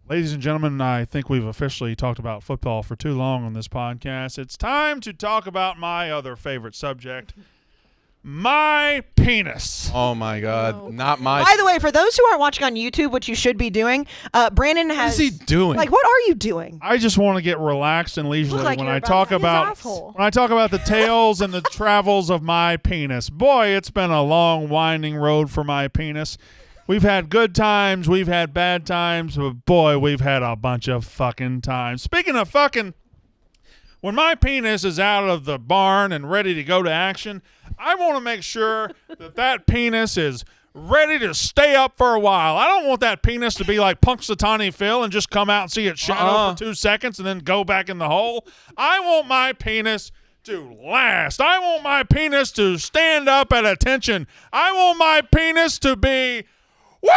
ladies and gentlemen, I think we've officially talked about football for too long on this podcast. It's time to talk about my other favorite subject, my penis. Oh my God. No. Not my. By the way, for those who aren't watching on YouTube, which you should be doing, Brandon What has. is he doing? Like, what are you doing? I just want to get relaxed and leisurely Look like when you're I about talk to- about asshole. when I talk about the tales and the travels of my penis. Boy, it's been a long, winding road for my penis. We've had good times, we've had bad times, but boy, we've had a bunch of fucking times. Speaking of fucking, when my penis is out of the barn and ready to go to action, I want to make sure that penis is ready to stay up for a while. I don't want that penis to be like Punxsutawney Phil and just come out and see it shadow for 2 seconds and then go back in the hole. I want my penis to last. I want my penis to stand up at attention. I want my penis to be, woo!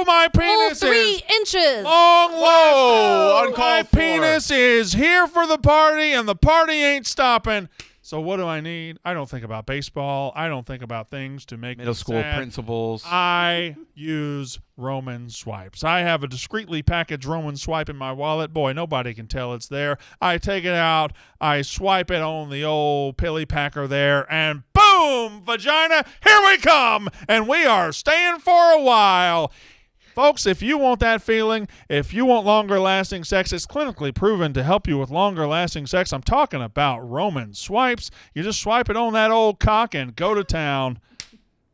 My Full penis 3 is inches. long low. Uncalled My for. penis is here for the party, and the party ain't stopping. So what do I need? I don't think about baseball. I don't think about things to make Middle me school sad. principals. I use Roman swipes. I have a discreetly packaged Roman swipe in my wallet. Boy, nobody can tell it's there. I take it out. I swipe it on the old pilly packer there, and boom, vagina, here we come. And we are staying for a while. Folks, if you want that feeling, if you want longer-lasting sex, it's clinically proven to help you with longer-lasting sex. I'm talking about Roman swipes. You just swipe it on that old cock and go to town.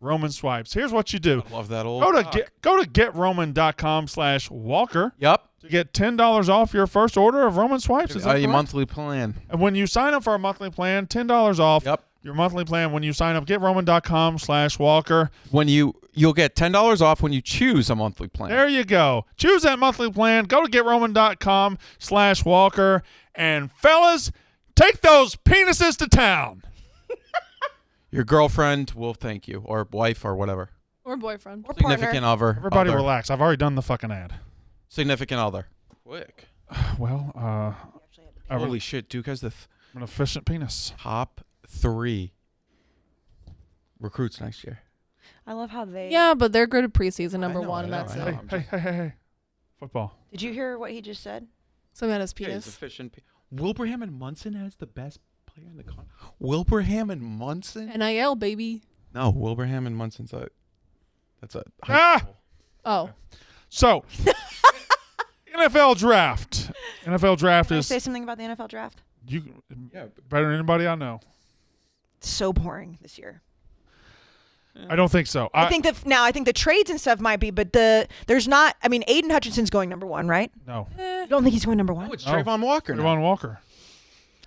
Roman swipes. Here's what you do. I love that old. Go to cock. getroman.com/Walker Yep. to get $10 off your first order of Roman swipes. Is that Your correct? monthly plan. And when you sign up for a monthly plan, $10 off Yep. your monthly plan when you sign up. Getroman.com/Walker. When you'll get $10 off when you choose a monthly plan. There you go. Choose that monthly plan. Go to getroman.com/Walker. And fellas, take those penises to town. Your girlfriend will thank you, or wife, or whatever. Or boyfriend. Or partner. Significant other. Everybody other. relax. I've already done the fucking ad. Significant other. Quick. Well, I Holy shit, Duke has the I'm an efficient penis. top 3 recruits next year. I love how they. Yeah, but they're good at preseason number know, 1, I and know, that's I know. it. I'm Hey. Football. Did you hear what he just said? Something on his Yeah, he's penis. efficient. Wilbraham and Munson has the best player in the country. Wilbraham and Munson? NIL, baby. No, Wilbraham and Munson's that's a high Ah! school. Oh. So, NFL draft. NFL draft Can I is say something about the NFL draft? you Yeah. better than anybody I know. It's so boring this year. I don't think so. I think the trades and stuff might be, but there's not. I mean, Aiden Hutchinson's going number 1, right? no. You don't think he's going number 1? Oh, it's No. Trayvon Walker. now. Trayvon Walker.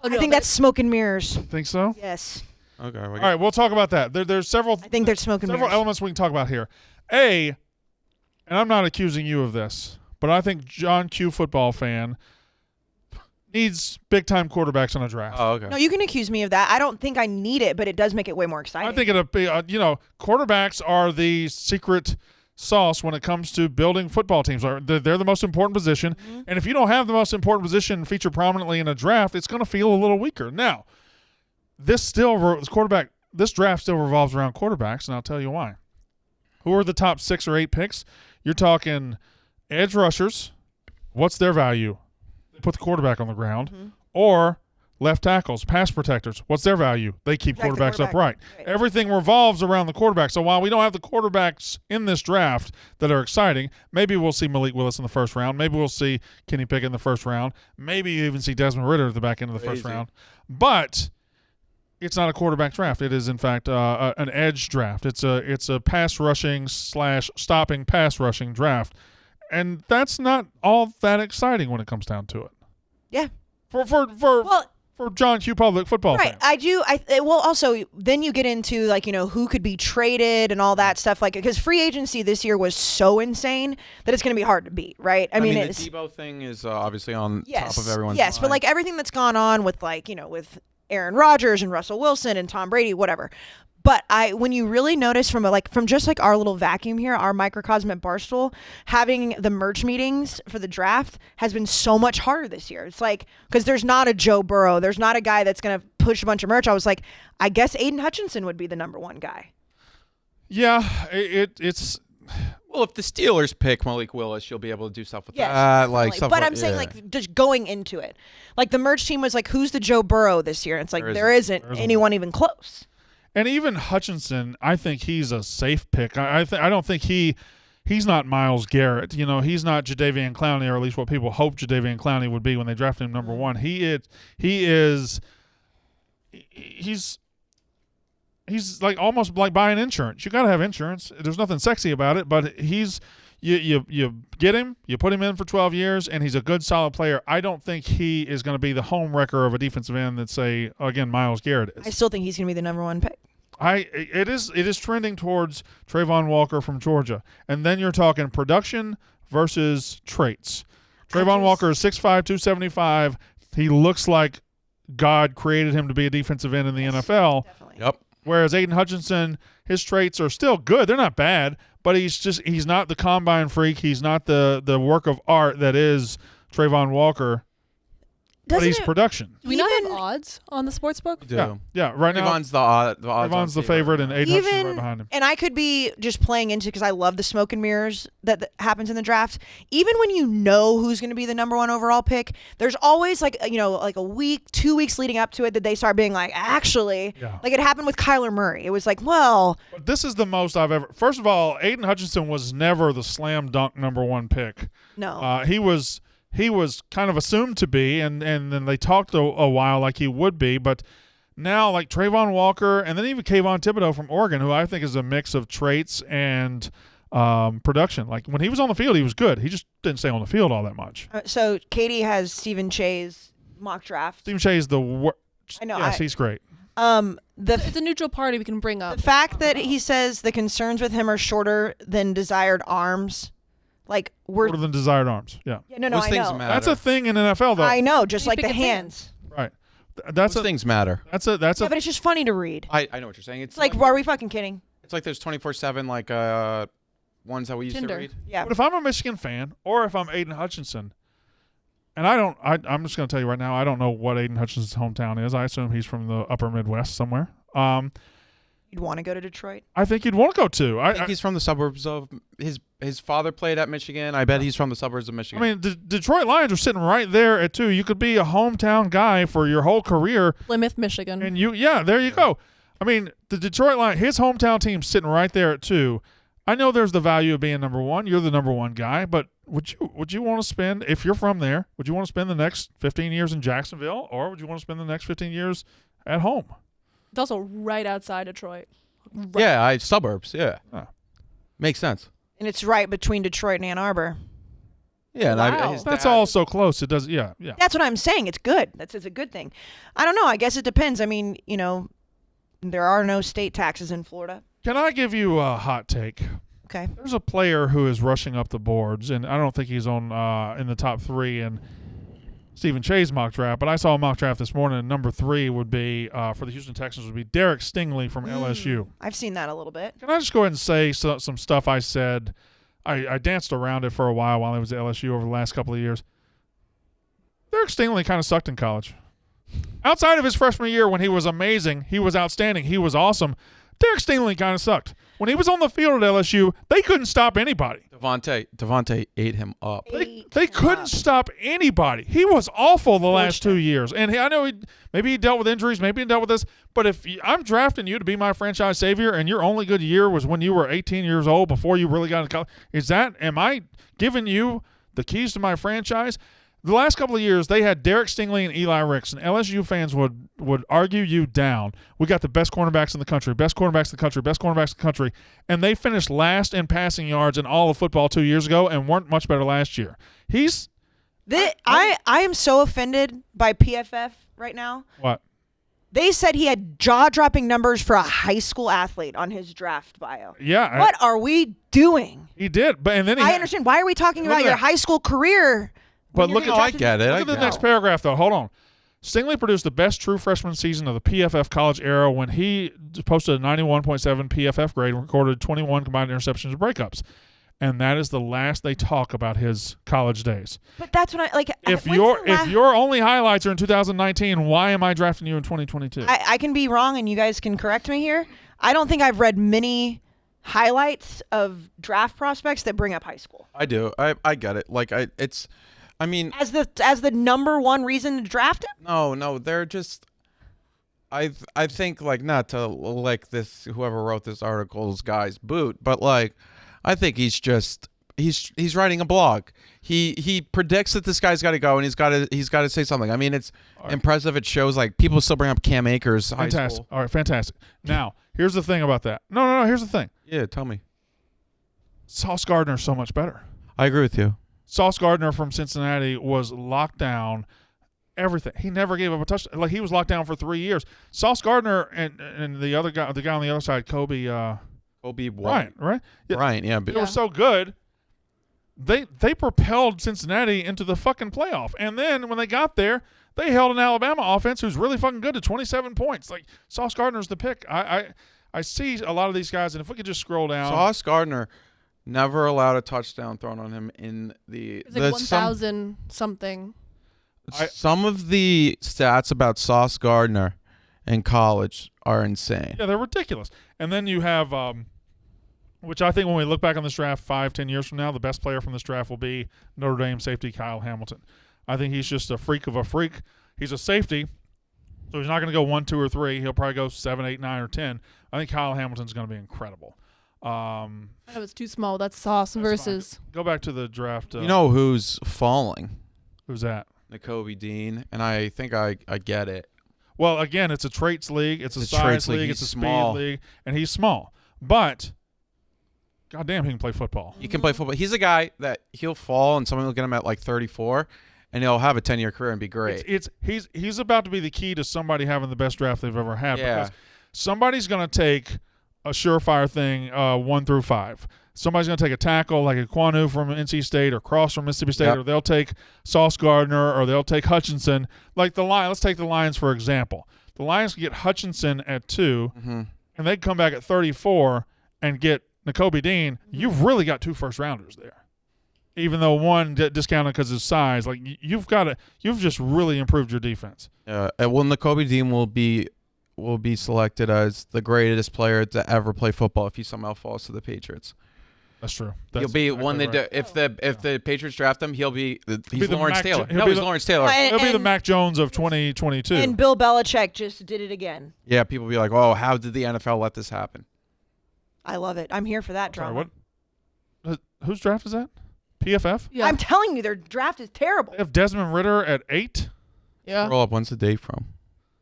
Oh, I no, think that's smoke and mirrors. Think so? Yes, Okay. All right, we'll talk about that. There's several I think there's smoke and several mirrors. elements we can talk about here. And I'm not accusing you of this, but I think John Q, football fan, needs big-time quarterbacks on a draft. Oh, okay. No, you can accuse me of that. I don't think I need it, but it does make it way more exciting. I think it'll be, quarterbacks are the secret sauce when it comes to building football teams. They're the most important position, and if you don't have the most important position featured prominently in a draft, it's going to feel a little weaker. Now, this draft still revolves around quarterbacks, and I'll tell you why. Who are the top 6 or 8 picks? You're talking edge rushers. What's their value? They put the quarterback on the ground. Or left tackles, pass protectors. What's their value? They keep Protect the quarterbacks quarterback. upright. Right. Everything revolves around the quarterback. So while we don't have the quarterbacks in this draft that are exciting, maybe we'll see Malik Willis in the first round. Maybe we'll see Kenny Pickett in the first round. Maybe you even see Desmond Ridder at the back end of the first Crazy. round. But it's not a quarterback draft. It is, in fact, an edge draft. It's a pass rushing / stopping pass rushing draft. And that's not all that exciting when it comes down to it. Yeah. For John Q public football Right. fans. I do. Well, also, then you get into who could be traded and all that stuff. Because free agency this year was so insane that it's going to be hard to beat. Right. I mean, the it's Debo thing is obviously on yes, top of everyone's yes, but mind. everything that's gone on with with Aaron Rodgers and Russell Wilson and Tom Brady, whatever. But when you really notice from just our little vacuum here, our microcosm at Barstool, having the merch meetings for the draft has been so much harder this year. It's because there's not a Joe Burrow, there's not a guy that's going to push a bunch of merch. I was like, I guess Aiden Hutchinson would be the number 1 guy. Yeah, it's Well, if the Steelers pick Malik Willis, you'll be able to do stuff with Yes, that. definitely. Stuff But like- I'm saying yeah. just going into it, the merch team was who's the Joe Burrow this year? And it's there isn't There isn't anyone even close. and even Hutchinson, I think he's a safe pick. I don't think he's not Myles Garrett. He's not Jadeveon Clowney, or at least what people hoped Jadeveon Clowney would be when they drafted him number 1. He's almost like buying insurance. You got to have insurance. There's nothing sexy about it, but you get him, you put him in for 12 years, and he's a good, solid player. I don't think he is going to be the home wrecker of a defensive end that, say, again, Myles Garrett is. I still think he's going to be the number 1 pick. It is trending towards Trayvon Walker from Georgia, and then you're talking production versus traits. Trayvon Walker is 6'5", 275. He looks like God created him to be a defensive end in the NFL. Definitely. Yep. Whereas Aiden Hutchinson, his traits are still good. They're not bad, but he's not the combine freak. He's not the work of art that is Trayvon Walker. But he's production. Do we not have odds on the sports book? We do. Yeah. Right now, Trayvon's the odds. Trayvon's the favorite, and Aiden Hutchinson's right behind him. And I could be just playing into because I love the smoke and mirrors that happens in the draft. Even when you know who's going to be the number 1 overall pick, there's always a week, 2 weeks leading up to it that they start being actually, Yeah. it happened with Kyler Murray. It was well, But this is the most I've ever. First of all, Aiden Hutchinson was never the slam dunk number 1 pick. no. He was kind of assumed to be, and then they talked a while like he would be, but now Trayvon Walker and then even Kayvon Thibodeau from Oregon, who I think is a mix of traits and production. When he was on the field, he was good. He just didn't stay on the field all that much. So Katie has Stephen Che's mock draft. Stephen Shea is the worst. I know. Yes, he's great. It's a neutral party we can bring up. The fact that he says the concerns with him are shorter than desired arms, we're Shorter than desired arms. Yeah. yeah, no, Those I things know. matter. That's a thing in NFL, though. I know, just You like pick the a fan. hands. Right. That's Those a things matter. that's Yeah, a but it's just funny to read. I know what you're saying. It's It's are we fucking kidding? it's like those 24/7 ones that we used Tinder. to read. Yeah. But if I'm a Michigan fan, or if I'm Aiden Hutchinson, and I'm just going to tell you right now, I don't know what Aiden Hutchinson's hometown is. I assume he's from the upper Midwest somewhere. You'd want to go to Detroit? I think you'd want to go to. I think he's from the suburbs of his father played at Michigan. I bet he's from the suburbs of Michigan. I mean, the Detroit Lions are sitting right there at 2. You could be a hometown guy for your whole career. Plymouth, Michigan. And there you go. I mean, the Detroit Lions, his hometown team's sitting right there at 2. I know there's the value of being number 1. You're the number 1 guy, but would you want to spend, if you're from there, would you want to spend the next 15 years in Jacksonville, or would you want to spend the next 15 years at home? It's also right outside Detroit. Right. Yeah, suburbs. Yeah, makes sense. And it's right between Detroit and Ann Arbor. Yeah, and Wow. That's all so close. It does. Yeah. That's what I'm saying. It's good. It's a good thing. I don't know. I guess it depends. I mean, there are no state taxes in Florida. Can I give you a hot take? Okay. There's a player who is rushing up the boards, and I don't think he's on in the top 3 in Stephen Che's mock draft, but I saw a mock draft this morning, and number 3 would be, for the Houston Texans, would be Derek Stingley from LSU. I've seen that a little bit. Can I just go ahead and say some stuff I said? I danced around it for a while I was at LSU over the last couple of years. Derek Stingley kind of sucked in college. Outside of his freshman year when he was amazing, he was outstanding, he was awesome, Derek Stingley kind of sucked. When he was on the field at LSU, they couldn't stop anybody. Devontae ate him up. They couldn't stop anybody. He was awful the last 2 years. And I know maybe he dealt with injuries, maybe he dealt with this, but if I'm drafting you to be my franchise savior and your only good year was when you were 18 years old before you really got into college, am I giving you the keys to my franchise? The last couple of years, they had Derek Stingley and Eli Ricks, and LSU fans would argue you down. We got the best cornerbacks in the country, and they finished last in passing yards in all of football 2 years ago and weren't much better last year. I am so offended by PFF right now. What? They said he had jaw-dropping numbers for a high school athlete on his draft bio. Yeah. What are we doing? He did, but and then I understand. Why are we talking about your high school career? But look I get it. Look at the next paragraph, though. Hold on. Stingley produced the best true freshman season of the PFF college era when he posted a 91.7 PFF grade and recorded 21 combined interceptions and breakups. And that is the last they talk about his college days. But that's what I like. If your only highlights are in 2019, why am I drafting you in 2022? I can be wrong, and you guys can correct me here. I don't think I've read many highlights of draft prospects that bring up high school. I do. I get it. As the number one reason to draft him? No, they're just. I think not to this whoever wrote this article's guy's boot, but I think he's writing a blog. He predicts that this guy's got to go and he's got to say something. I mean, it's impressive. It shows people still bring up Cam Akers. Fantastic. High school. All right, fantastic. Now here's the thing about that. No. Here's the thing. Yeah, tell me. Sauce Gardner's so much better. I agree with you. Sauce Gardner from Cincinnati was locked down. Everything. He never gave up a touchdown. He was locked down for 3 years. Sauce Gardner and the other guy, the guy on the other side, Kobe Bryant, right? Yeah. Bryant, yeah. They were so good. They propelled Cincinnati into the fucking playoff. And then when they got there, they held an Alabama offense who's really fucking good to 27 points. Sauce Gardner's the pick. I see a lot of these guys, and if we could just scroll down. Sauce Gardner never allowed a touchdown thrown on him in the. It's 1,000 something. Some of the stats about Sauce Gardner in college are insane. Yeah, they're ridiculous. And then you have, which I think when we look back on this draft 5-10 years from now, the best player from this draft will be Notre Dame safety Kyle Hamilton. I think he's just a freak of a freak. He's a safety, so he's not going to go 1, 2, or 3. He'll probably go 7, 8, 9, or 10. I think Kyle Hamilton's going to be incredible. I know it's too small. That's Sauce versus. Fine. Go back to the draft. You know who's falling? Who's that? Nakobe Dean, and I think I get it. Well, again, it's a traits league. It's a size league. It's a speed league, and he's small. But, goddamn, he can play football. He can play football. He's a guy that he'll fall, and someone will get him at 34, and he'll have a 10-year career and be great. He's about to be the key to somebody having the best draft they've ever had. Yeah. Because somebody's going to take a surefire thing 1 through 5. Somebody's going to take a tackle like a Kwanu from NC State or Cross from Mississippi State, or they'll take Sauce Gardner, or they'll take Hutchinson. Let's take the Lions, for example. The Lions can get Hutchinson at 2, and they come back at 34 and get Nakobe Dean. You've really got 2 first-rounders there. Even though one discounted because of his size, you've just really improved your defense. Nakobe Dean will be will be selected as the greatest player to ever play football if he somehow falls to the Patriots. That's true. He'll be exactly one that right. if the Patriots draft him, he's be Lawrence Mac Taylor. Jo- he'll be He's the- Lawrence Taylor. He'll be the And- Mac Jones of 2022. And Bill Belichick just did it again. Yeah, people be like, "Oh, how did the NFL let this happen?" I love it. I'm here for that Sorry, drama. what? Whose draft is that? PFF? Yeah. I'm telling you, their draft is terrible. They have Desmond Ritter at 8. yeah. Roll up. When's the date from?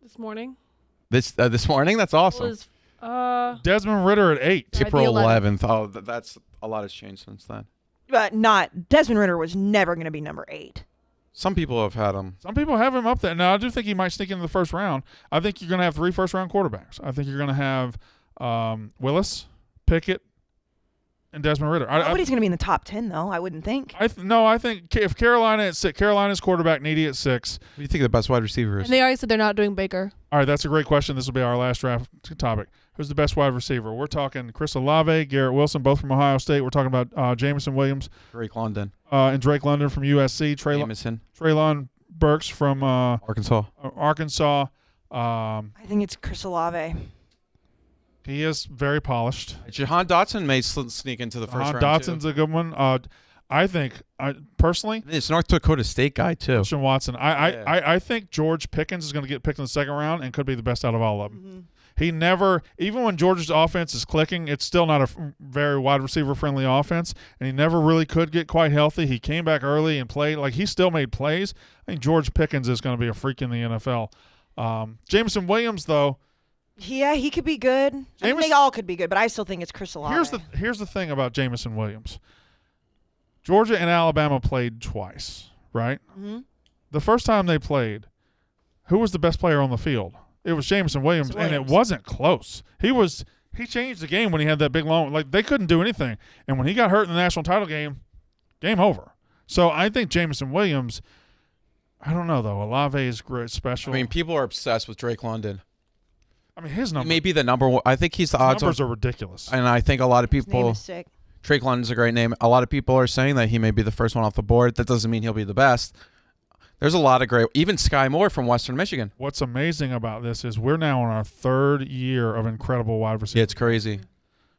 This morning This morning. That's awesome. was Desmond Ritter at 8. Right, the April 11th. 11th. Oh, that's a lot has changed since then. But not Desmond Ritter was never going to be number 8. Some people have had him. Some people have him up there. Now, I do think he might sneak into the first round. I think you're going to have 3 first-round quarterbacks. I think you're going to have Willis, Pickett, and Desmond Ritter. Nobody's going to be in the top 10, though, I wouldn't think. I think if Carolina at 6, Carolina's quarterback needy at 6. Who do you think the best wide receiver is? and they already said they're not doing Baker. All right, that's a great question. This will be our last draft topic. Who's the best wide receiver? We're talking Chris Olave, Garrett Wilson, both from Ohio State. We're talking about Jameson Williams Drake London, and Drake London from USC. Jameson, Traylon Burks from Arkansas. Arkansas. I think it's Chris Olave. He is very polished. Jahan Dotson may sneak into the first round. Dotson's a good one. I think, personally, too. It's North Dakota State guy too. Christian Watson. Yeah. I think George Pickens is going to get picked in the second round and could be the best out of all of them. Mm-hmm. He never, even when Georgia's offense is clicking, it's still not a very wide receiver friendly offense, and he never really could get quite healthy. He came back early and played. Like, he still made plays. I think George Pickens is going to be a freak in the NFL. Jameson Williams, though. Yeah, he could be good. I mean, they all could be good, but I still think it's Chris Olave. Here's the thing about Jameson Williams. Georgia and Alabama played twice, right? Mm-hmm. The first time they played, who was the best player on the field? It was Jameson Williams, and it wasn't close. He changed the game when he had that big long. Like, they couldn't do anything, and when he got hurt in the national title game over. So I think Jameson Williams. I don't know though. Olave is great, special. I mean, people are obsessed with Drake London. I mean, his numbers. He may be the number one. I think he's the His odds numbers are ridiculous. and I think a lot of His name people. is sick. Drake London's a great name. A lot of people are saying that he may be the first one off the board. That doesn't mean he'll be the best. There's a lot of great. Even Sky Moore from Western Michigan. What's amazing about this is we're now in our 3rd year of incredible wide receivers. Yeah, it's crazy.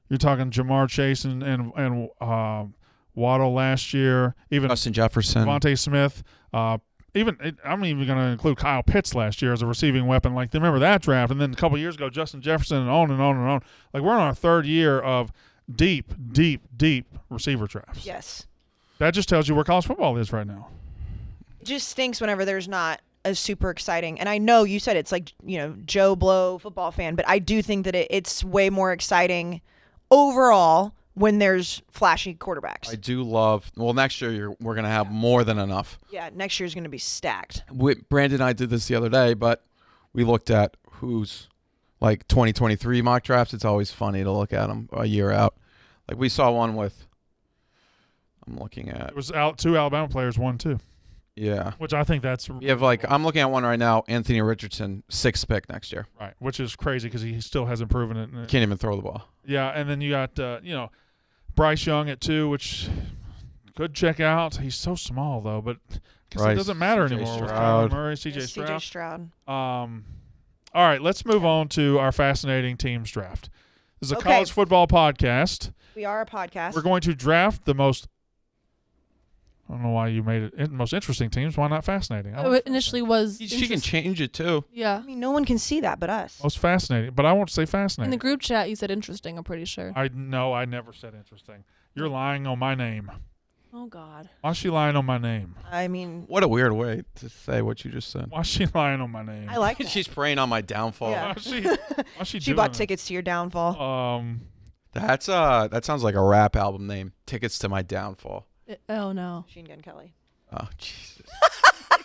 You're talking Jamar Chase and Waddle last year, even Justin Jefferson. Devontae Smith. I'm even going to include Kyle Pitts last year as a receiving weapon. Like, remember that draft? And then a couple years ago, Justin Jefferson, and on and on and on. Like, we're on our 3rd year of deep receiver drafts. Yes. That just tells you where college football is right now. It just stinks whenever there's not a super exciting. And I know you said it's like, Joe Blow football fan, but I do think that it's way more exciting overall when there's flashy quarterbacks. I do love. Well, next year we're gonna have more than enough. Yeah, next year's going to be stacked. Brandon and I did this the other day, but we looked at who's like 2023 mock drafts. It's always funny to look at them a year out. Like, we saw one with. I'm looking at. It was 2 Alabama players, 1-2, Yeah. which I think that's You have I'm looking at one right now. Anthony Richardson, 6th pick next year. right, which is crazy because he still hasn't proven it. Can't even throw the ball. Yeah, and then you got Bryce Young at 2, which could check out. He's so small though, but I guess it Bryce, doesn't matter C.J. anymore with Stroud. Kyler Murray, C.J. Yes, Stroud. CJ Stroud. All right, let's move on to our fascinating teams draft. This is a Okay. college football podcast. We are a podcast. We're going to draft the most. I don't know why you made it most interesting teams. Why not fascinating? I like It initially was. She can interest- change it too. Yeah. I mean, no one can see that but us. most fascinating, but I won't say In fascinating. the group chat, you said interesting. I'm pretty sure. I never said interesting. You're lying on my name. Oh God. Why is she lying on my name? I mean, What a weird way to say what you just said. Why is she lying on my name? I like that. She's preying on my downfall. Yeah. Why is she She doing bought that? tickets to your downfall. That's that sounds like a rap album name. Tickets to My Downfall. Oh no. Machine Gun Kelly. Oh Jesus. Okay.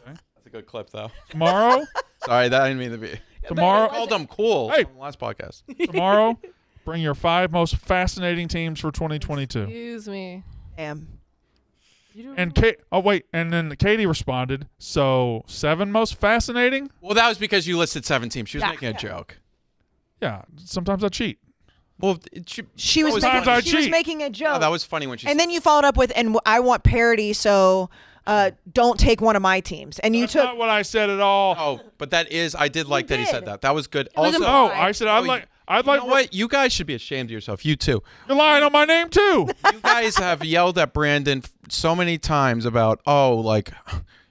That's a good clip though. Tomorrow, Sorry, that didn't mean to be. tomorrow, I called them cool Hey. on the last podcast. tomorrow, bring your 5 most fascinating teams for 2022. Excuse me. Damn. You And and then Katie responded. So 7 most fascinating? Well, that was because you listed 7 teams. She was Yeah. making a joke. Yeah. Sometimes I cheat. Well, She was Sometimes I making, she was cheat. making a joke. that was funny when she and then you followed up with, and I want parody, so don't take one of my teams. And you That's took. not what I said at all. Oh, but that is. I did like that he did. said that. That was good. was Also, No, implied. I said I'd like. you know what? You guys should be ashamed of yourself. You too. You're lying on my name too. You guys have yelled at Brandon so many times about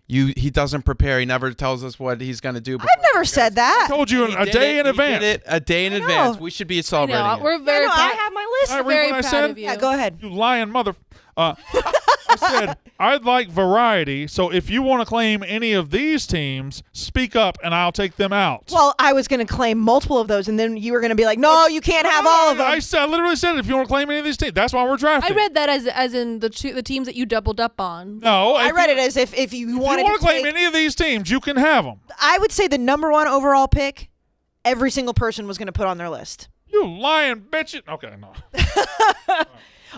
he doesn't prepare. He never tells us what he's going to do. I've never said that. I told you He a did day it. in He advance. did it a day in I know. advance. We should be I celebrating know. it. We're very I proud. have my Did I list. read Very what I proud said? of you. Yeah, go ahead. You lying mother. I said I'd like variety. So if you want to claim any of these teams, speak up and I'll take them out. Well, I was going to claim multiple of those, and then you were going to be like, no, you can't have all of them. I literally said if you want to claim any of these teams, that's why we're drafting. I read that as in the teams that you doubled up on. No, I if read you, it as if you If you wanted want to to claim take, any of these teams, you can have them. I would say the number 1 overall pick, every single person was going to put on their list. You lying bitch. Okay, no.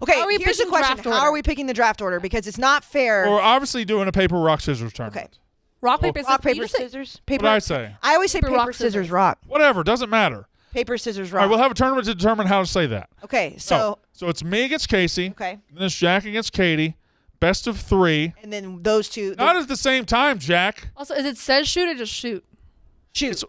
Okay, How are we here's the picking question. draft How order? are we picking the draft order? Because it's not fair. We're obviously doing a paper, rock, scissors tournament. Okay. Rock, paper, scissors. Rock, You paper, just say- scissors. What Paper. did I say? I always say Paper, paper, rock, scissors, scissors. rock. Whatever, doesn't matter. Paper, scissors, All right, rock. we'll have a tournament to determine how to say that. Okay, so So it's me against Casey. okay, Then it's Jack against Katie. Best of 3. and then those two. Not at the same time, Jack. Also, is it says shoot or just shoot? shoot,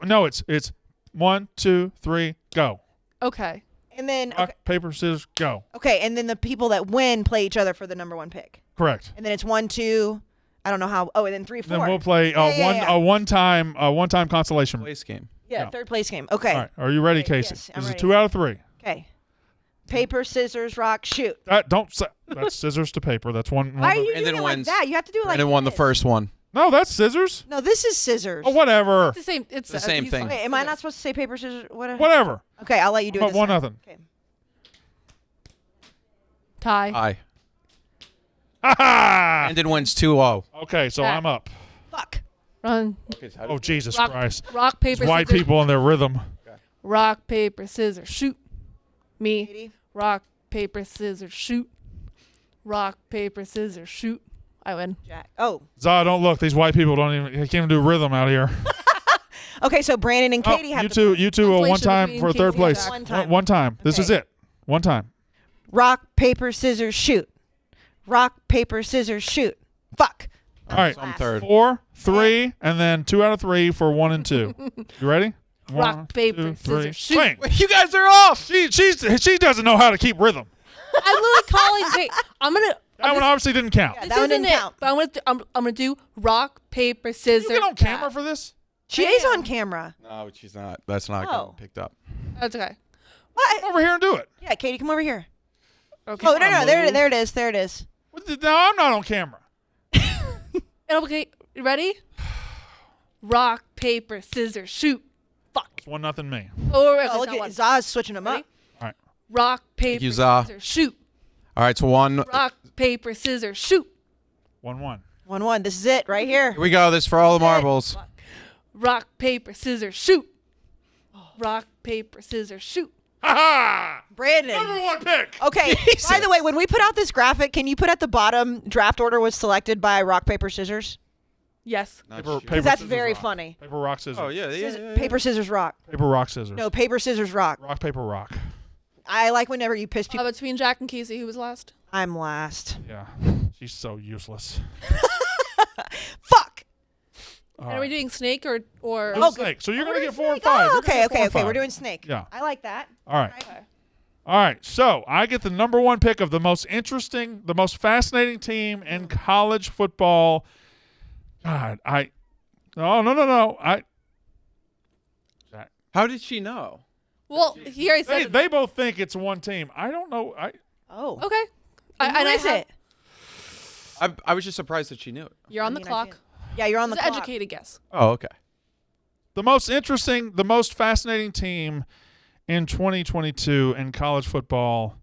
It's 1, 2, 3, go. Okay. and then Rock, paper, scissors, go. okay, and then the people that win play each other for the number 1 pick, Correct. and then it's 1, 2. I don't know how. Oh, and then 3, 4. Then we'll play Yeah. a one time consolation. Place game. yeah, yeah. third place game. Okay, All right, are you ready, Okay, Casey? yes, I'm This ready. is 2 out of 3. okay. Paper, scissors, rock, shoot. Don't say that's scissors to paper. That's one. Why are you And doing then it like wins. that? You have to do it like Brandon won the this. first one. No, that's scissors. No, this is scissors. Oh, whatever. It's the same. It's The same he's thing. fine. Wait, am I not supposed to say paper, scissors? What? Whatever. Okay, I'll let you do it. But this 1 time. nothing. Okay. Tie. Aye. Ha ha. Brandon wins 2-0. Okay, so Ah. I'm up. Fuck. Run. Oh Jesus Rock, Christ! rock, paper, It's white scissors. people and their rhythm. Rock, paper, scissors, shoot. Me. Katie? Rock, paper, scissors, shoot. Rock, paper, scissors, shoot. I win. Jack. Oh. Zah, don't look. These white people don't even. They can't even do rhythm out here. Okay, so Brandon and Katie have you to two. You two. Inflation One time between for Casey third and place. Jack. One time. One time. This is Okay. it. One time. rock, paper, scissors, shoot. Rock, paper, scissors, shoot. Fuck. All right. So I'm third. 4, 3, and then 2 out of 3 for 1 and 2. You ready? Rock, 1, paper, 2, 3, scissors, shoot. swing. You guys are off. She doesn't know how to keep rhythm. I'm literally calling. Wait, I'm gonna. That one obviously didn't count. Yeah, This that one isn't didn't it. count. But I'm gonna do rock, paper, scissors. You get on camera cat. for this? She is on camera. No, she's not. That's not Oh. getting picked up. That's okay. What? Come over here and do it. Yeah, Katie, come over here. Okay. Oh, no. There it is. There it is. No, I'm not on camera. Okay. You ready? Rock, paper, scissors, shoot. Fuck. It's 1-0 me. Oh, okay, Oh, look not one. at Zaz switching them Ready? up. All right. Rock, paper, you, Zah. scissors, shoot. All right, so one. Rock, paper, scissors, shoot. 1-1. 1-1. This is it right here. Here we go. This is for all the marbles. Rock, paper, scissors, shoot. Rock, paper, scissors, shoot. Ha ha! Brandon. Number 1 pick. Okay. By the way, when we put out this graphic, can you put at the bottom draft order was selected by rock, paper, scissors? Yes. Paper, Because that's scissors, very rock. funny. Paper, rock, scissors. Oh yeah, Paper, scissors, rock. Paper, rock, scissors. No, paper, scissors, rock. Rock, paper, rock. I like whenever you piss people. Between Jack and Casey, who was last? I'm last. Yeah. She's so useless. Fuck. All And are we right. doing snake or? Do snake. So you're going to get 4 and 5. Oh, You're gonna okay, get 4 okay, and okay. 5. We're doing snake. Yeah. I like that. All right. Okay. All right. So I get the number 1 pick of the most interesting, the most fascinating team in college football. God, No. How did she know? Well, here I said. They both think it's one team. I don't know. Oh. Okay. Who is it? I was just surprised that she knew it. You're on I the mean, I clock. feel- Yeah, you're on the It's an clock. educated guess. Oh, okay. The most interesting, the most fascinating team in 2022 in college football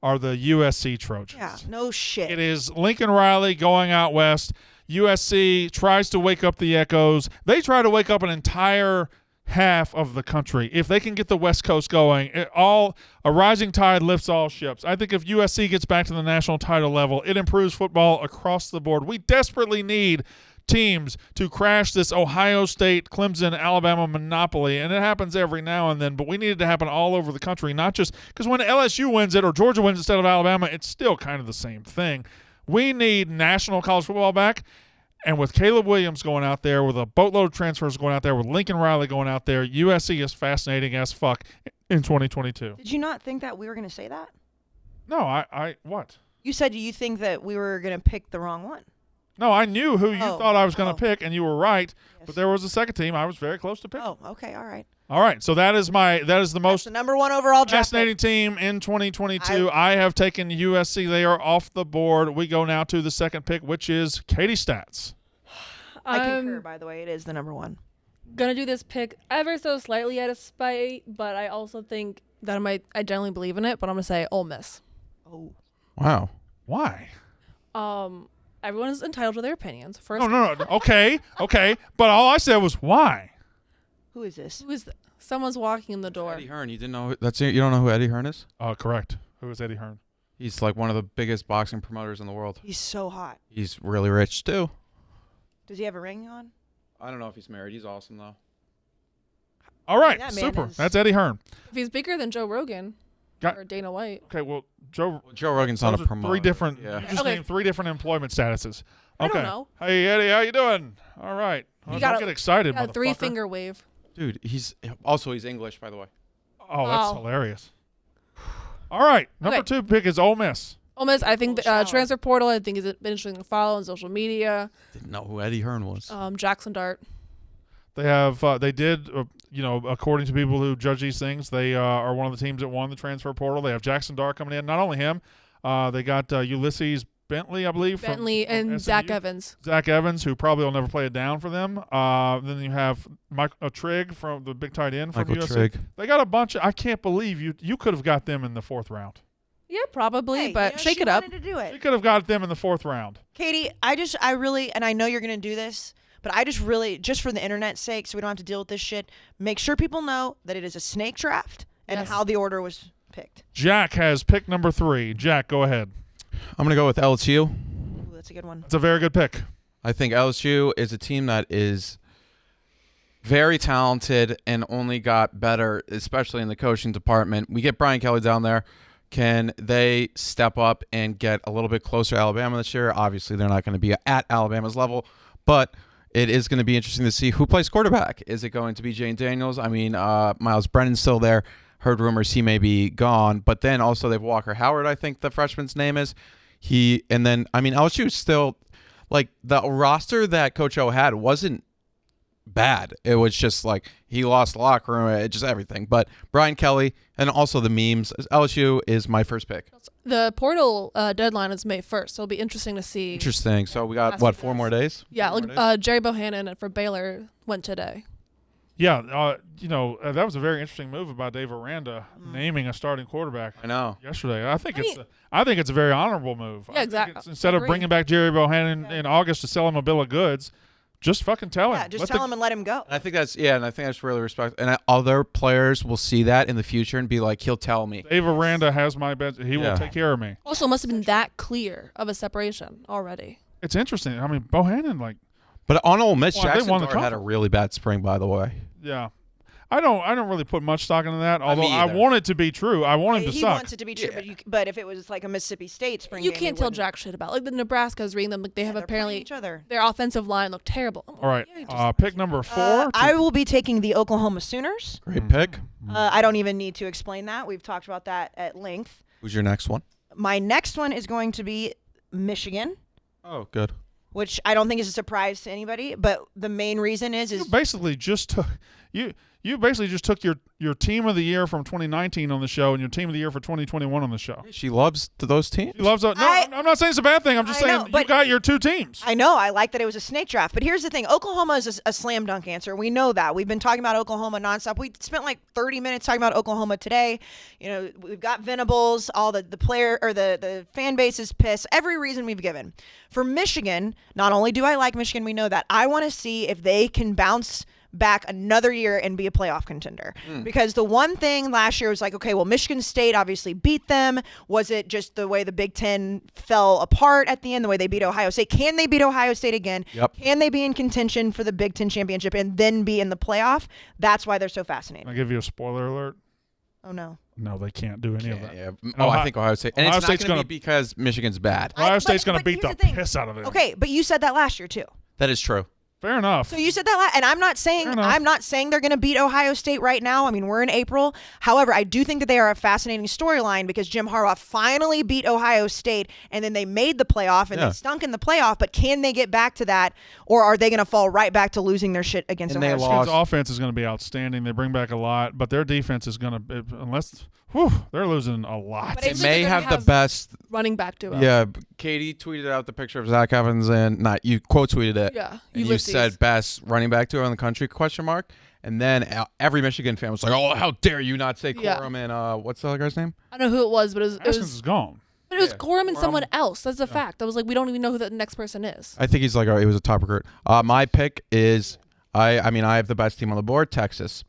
are the USC Trojans. Yeah, no shit. It is Lincoln Riley going out west. USC tries to wake up the echoes. They try to wake up an entire half of the country. If they can get the West Coast going, a rising tide lifts all ships. I think if USC gets back to the national title level, it improves football across the board. We desperately need teams to crash this Ohio State, Clemson, Alabama monopoly, and it happens every now and then, but we need it to happen all over the country, not just because when LSU wins it or Georgia wins instead of Alabama, it's still kind of the same thing. We need national college football back. And with Caleb Williams going out there, with a boatload of transfers going out there, with Lincoln Riley going out there, USC is fascinating as fuck in 2022. Did you not think that we were going to say that? No, I what? You said you think that we were going to pick the wrong one. No, I knew who you thought I was going to pick, and you were right. Yes. But there was a second team I was very close to picking. Oh, okay, all right. All right, so that is the That's most the number 1 overall draft fascinating pick. team in 2022. I have taken USC. They are off the board. We go now to the second pick, which is Katie Stats. I concur, by the way. It is the number 1. Gonna do this pick ever so slightly out of spite, but I also think that I generally believe in it, but I'm gonna say Ole Miss. Oh. Wow. Why? Everyone is entitled to their opinions. First, No. Okay. But all I said was why. Who is this? who is someone's walking in the door? Eddie Hearn. You didn't know you don't know who Eddie Hearn is? Correct. Who is Eddie Hearn? He's like one of the biggest boxing promoters in the world. He's so hot. He's really rich too. Does he have a ring on? I don't know if he's married. He's awesome though. All right, That man super. is- That's Eddie Hearn. If he's bigger than Joe Rogan Got- or Dana White, Okay, well, Joe. Joe Rogan's not Those a are promoter. three different. Yeah. You just Okay. named 3 different employment statuses. I Okay. don't know. Hey Eddie, how you doing? All right. Well, got don't a- get excited, a motherfucker. 3-finger wave. Dude, he's English, by the way. Oh, that's Wow. hilarious. All right, number Okay. 2 pick is Ole Miss. Ole Miss, I think the Shower. transfer portal, I think is been interesting to follow on social media. Didn't know who Eddie Hearn was. Jackson Dart. They have, they did, according to people who judge these things, they are one of the teams that won the transfer portal. They have Jackson Dart coming in. Not only him, they got Ulysses Bentley, I believe. Bentley from and SMU. Zach Evans. Zach Evans, who probably will never play it down for them. Then you have Michael Trigg from the big tight end from Michael USC. Trigg. They got a bunch of, I can't believe you could have got them in the 4th round. Yeah, probably, Hey, but shake she it up. wanted to do You it. could have got them in the 4th round. Katie, I really, and I know you're going to do this, but I just really, just for the internet's sake, so we don't have to deal with this shit, make sure people know that it is a snake draft and Yes. how the order was picked. Jack has pick number 3. Jack, go ahead. I'm gonna go with LSU. Ooh, that's a good one. That's a very good pick. I think LSU is a team that is very talented and only got better, especially in the coaching department. We get Brian Kelly down there. Can they step up and get a little bit closer to Alabama this year? Obviously, they're not going to be at Alabama's level, but it is going to be interesting to see who plays quarterback. Is it going to be Jane Daniels? I mean, Miles Brennan's still there. Heard rumors he may be gone, but then also they have Walker Howard, I think the freshman's name is. LSU is still, like, the roster that Coach O had wasn't bad. It was just like he lost the locker room, just everything. But Brian Kelly and also the memes. LSU is my first pick. The portal deadline is May 1st, so it'll be interesting to see. Interesting. So we got Last what, few 4 days. more days? Yeah, 4 like more days? Jerry Bohannon for Baylor went today. Yeah, that was a very interesting move about Dave Aranda naming a starting quarterback I know. yesterday. I think it's a very honorable move. Yeah, I think exactly. instead of Agree. bringing back Jerry Bohannon in August to sell him a bill of goods, just fucking tell him. Yeah, just Let tell the- him and let him go. And I think that's really respect. And other players will see that in the future and be like, he'll tell me. Dave Aranda has my bet. He Yeah. will take care of me. Also, it must have been that clear of a separation already. It's interesting. I mean, Bohannon, like, But on Ole Miss, Well, they Jackson won the Dart had a conference. really bad spring, by the way. yeah. I don't really put much stock into that. Although me I either. want it to be true. I want him to He suck. wants it to be true, but if it was like a Mississippi State spring You game, can't he tell wouldn't. jack shit about. Like the Nebraska's reading them. Like they have They're playing apparently each other. their offensive line looked terrible. All right. Yeah, just- Pick number 4. I will be taking the Oklahoma Sooners. Great pick. I don't even need to explain that. We've talked about that at length. Who's your next one? My next one is going to be Michigan, Oh, good. which I don't think is a surprise to anybody. But the main reason is You basically just took your team of the year from 2019 on the show and your team of the year for 2021 on the show. She loves those teams. He loves. I'm not saying it's a bad thing. I'm just I saying know, you but- got your 2 teams. I know I like that it was a snake draft, but here's the thing: Oklahoma is a slam dunk answer. We know that. We've been talking about Oklahoma nonstop. We spent like 30 minutes talking about Oklahoma today. You know, we've got Venables. All the player or the fan base is pissed. Every reason we've given for Michigan. Not only do I like Michigan, we know that. I want to see if they can bounce back another year and be a playoff contender. Because the one thing last year was like, okay, well, Michigan State obviously beat them. Was it just the way the Big Ten fell apart at the end, the way they beat Ohio State? Can they beat Ohio State again? Yep. Can they be in contention for the Big Ten championship and then be in the playoff? That's why they're so fascinating. Can I give you a spoiler alert? Oh, know. No, they can't do any of that. Yeah. And I think Ohio State. And Ohio it's State's not going gonna- to be because Michigan's bad. Ohio State's going to but beat the here's the thing. piss out of them. Okay, but you said that last year too. That is true. Fair enough. So you said that, and I'm not saying Fair enough. they're going to beat Ohio State right now. I mean, we're in April. However, I do think that they are a fascinating storyline because Jim Harbaugh finally beat Ohio State, and then they made the playoff and Yeah. they stunk in the playoff. But can they get back to that, or are they going to fall right back to losing their shit against And they Ohio State? lost. His offense is going to be outstanding. They bring back a lot, but their defense is going to, they're losing a lot. But They it's may gonna have the have best. running back duo. Yeah, Katie tweeted out the picture of Zach Evans and you quote tweeted it. Yeah. And you Ulysses. said best running back duo in the country ? And then every Michigan fan was like, "Oh, how dare you not say Yeah. Corum and what's the other guy's name?" I don't know who it was, but it Haskins was is gone. but it was Yeah. Corum and someone Corum. else. That's a fact. I was like, we don't even know who the next person is. I think he's like, he was a top recruit. My pick is, I have the best team on the board, Texas.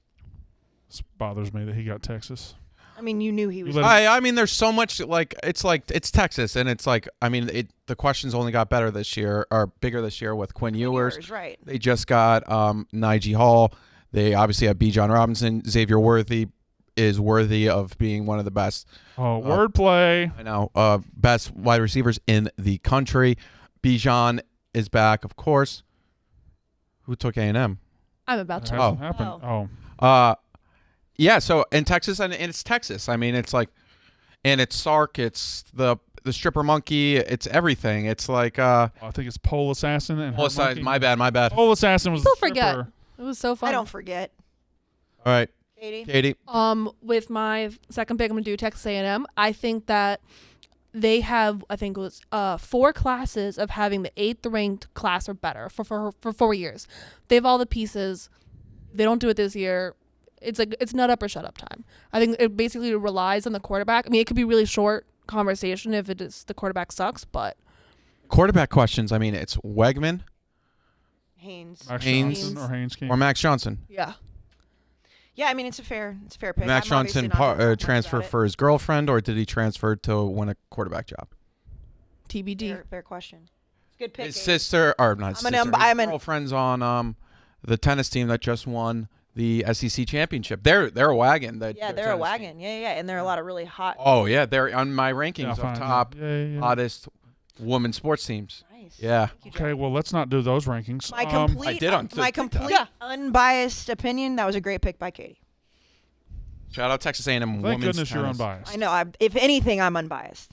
This bothers me that he got Texas. I mean, you knew he was. You let I mean, there's so much it's Texas, and it's like, I mean, the questions only got better this year, or bigger this year with Quinn Ewers. Right. They just got Najee Hall. They obviously have B. John Robinson. Xavier Worthy is worthy of being one of the best. Oh, wordplay. I know, best wide receivers in the country. Bijan is back, of course. Who took A&M? I'm about It to. hasn't happened. Oh. Oh. Yeah, so in Texas, and it's Texas. I mean, it's like, and it's Sark, it's the stripper monkey, it's everything. It's like, I think it's Pole Assassin and her monkey. my bad. Pole Assassin was People the forget. stripper. It was so fun. I don't forget. All right, Katie. Katie. With my second pick, I'm gonna do Texas A&M. I think that they have, I think it was 4 classes of having the 8th ranked class or better for 4 years. They have all the pieces. They don't do it this year. It's like it's nut up or shut up time. I think it basically relies on the quarterback. I mean, it could be really short conversation if it is the quarterback sucks, but Quarterback questions. I mean, it's Wegman Haynes. Max Haynes. Johnson or Haynes King. or Max Johnson. yeah. Yeah, I mean it's a fair pick. Max I'm obviously Johnson not gonna talk much transfer about it. for his girlfriend, or did he transfer to win a quarterback job? TBD. Fair question. Good pick. His Katie. sister, or not his I'm sister, an- I'm his an- girlfriend's on the tennis team that just won the SEC championship. They're a wagon. Yeah, they're a wagon. Yeah, and there are a lot of really hot. Oh yeah, they're on my rankings Yeah, of fine. top Yeah. hottest women's sports teams. Nice. Yeah. Thank you, Okay, Jack. well, let's not do those rankings. My complete, I did on my TikTok. complete Yeah. unbiased opinion. That was a great pick by Katie. Shout out Texas A&M Thank women's goodness you're tennis. unbiased. I know. If anything, I'm unbiased.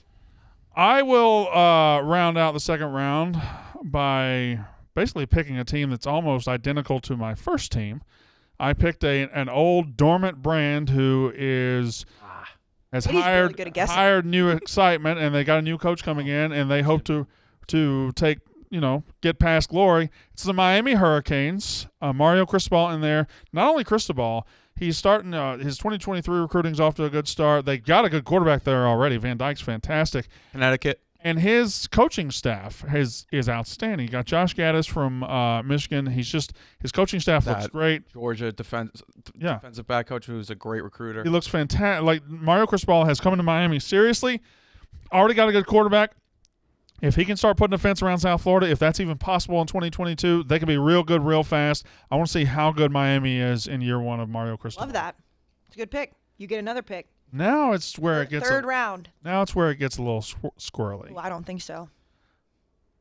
I will round out the second round by basically picking a team that's almost identical to my first team. I picked an old dormant brand who has Katie's really good at guessing. hired new excitement, and they got a new coach coming in, and they hope to take, get past glory. It's the Miami Hurricanes. Mario Cristobal in there. Not only Cristobal, he's starting his 2023 recruiting's off to a good start. They got a good quarterback there already. Van Dyke's fantastic. Connecticut. And his coaching staff is outstanding. You got Josh Gaddis from Michigan. His coaching staff looks That great. Georgia defensive back coach who's a great recruiter. He looks fantastic. Like Mario Cristobal has come into Miami seriously. Already got a good quarterback. If he can start putting a fence around South Florida, if that's even possible in 2022, they can be real good real fast. I want to see how good Miami is in year 1 of Mario Cristobal. Love that. It's a good pick. You get another pick. Now it's where it gets Third round. Now it's where it gets a little squirrely. Ooh, I don't think so.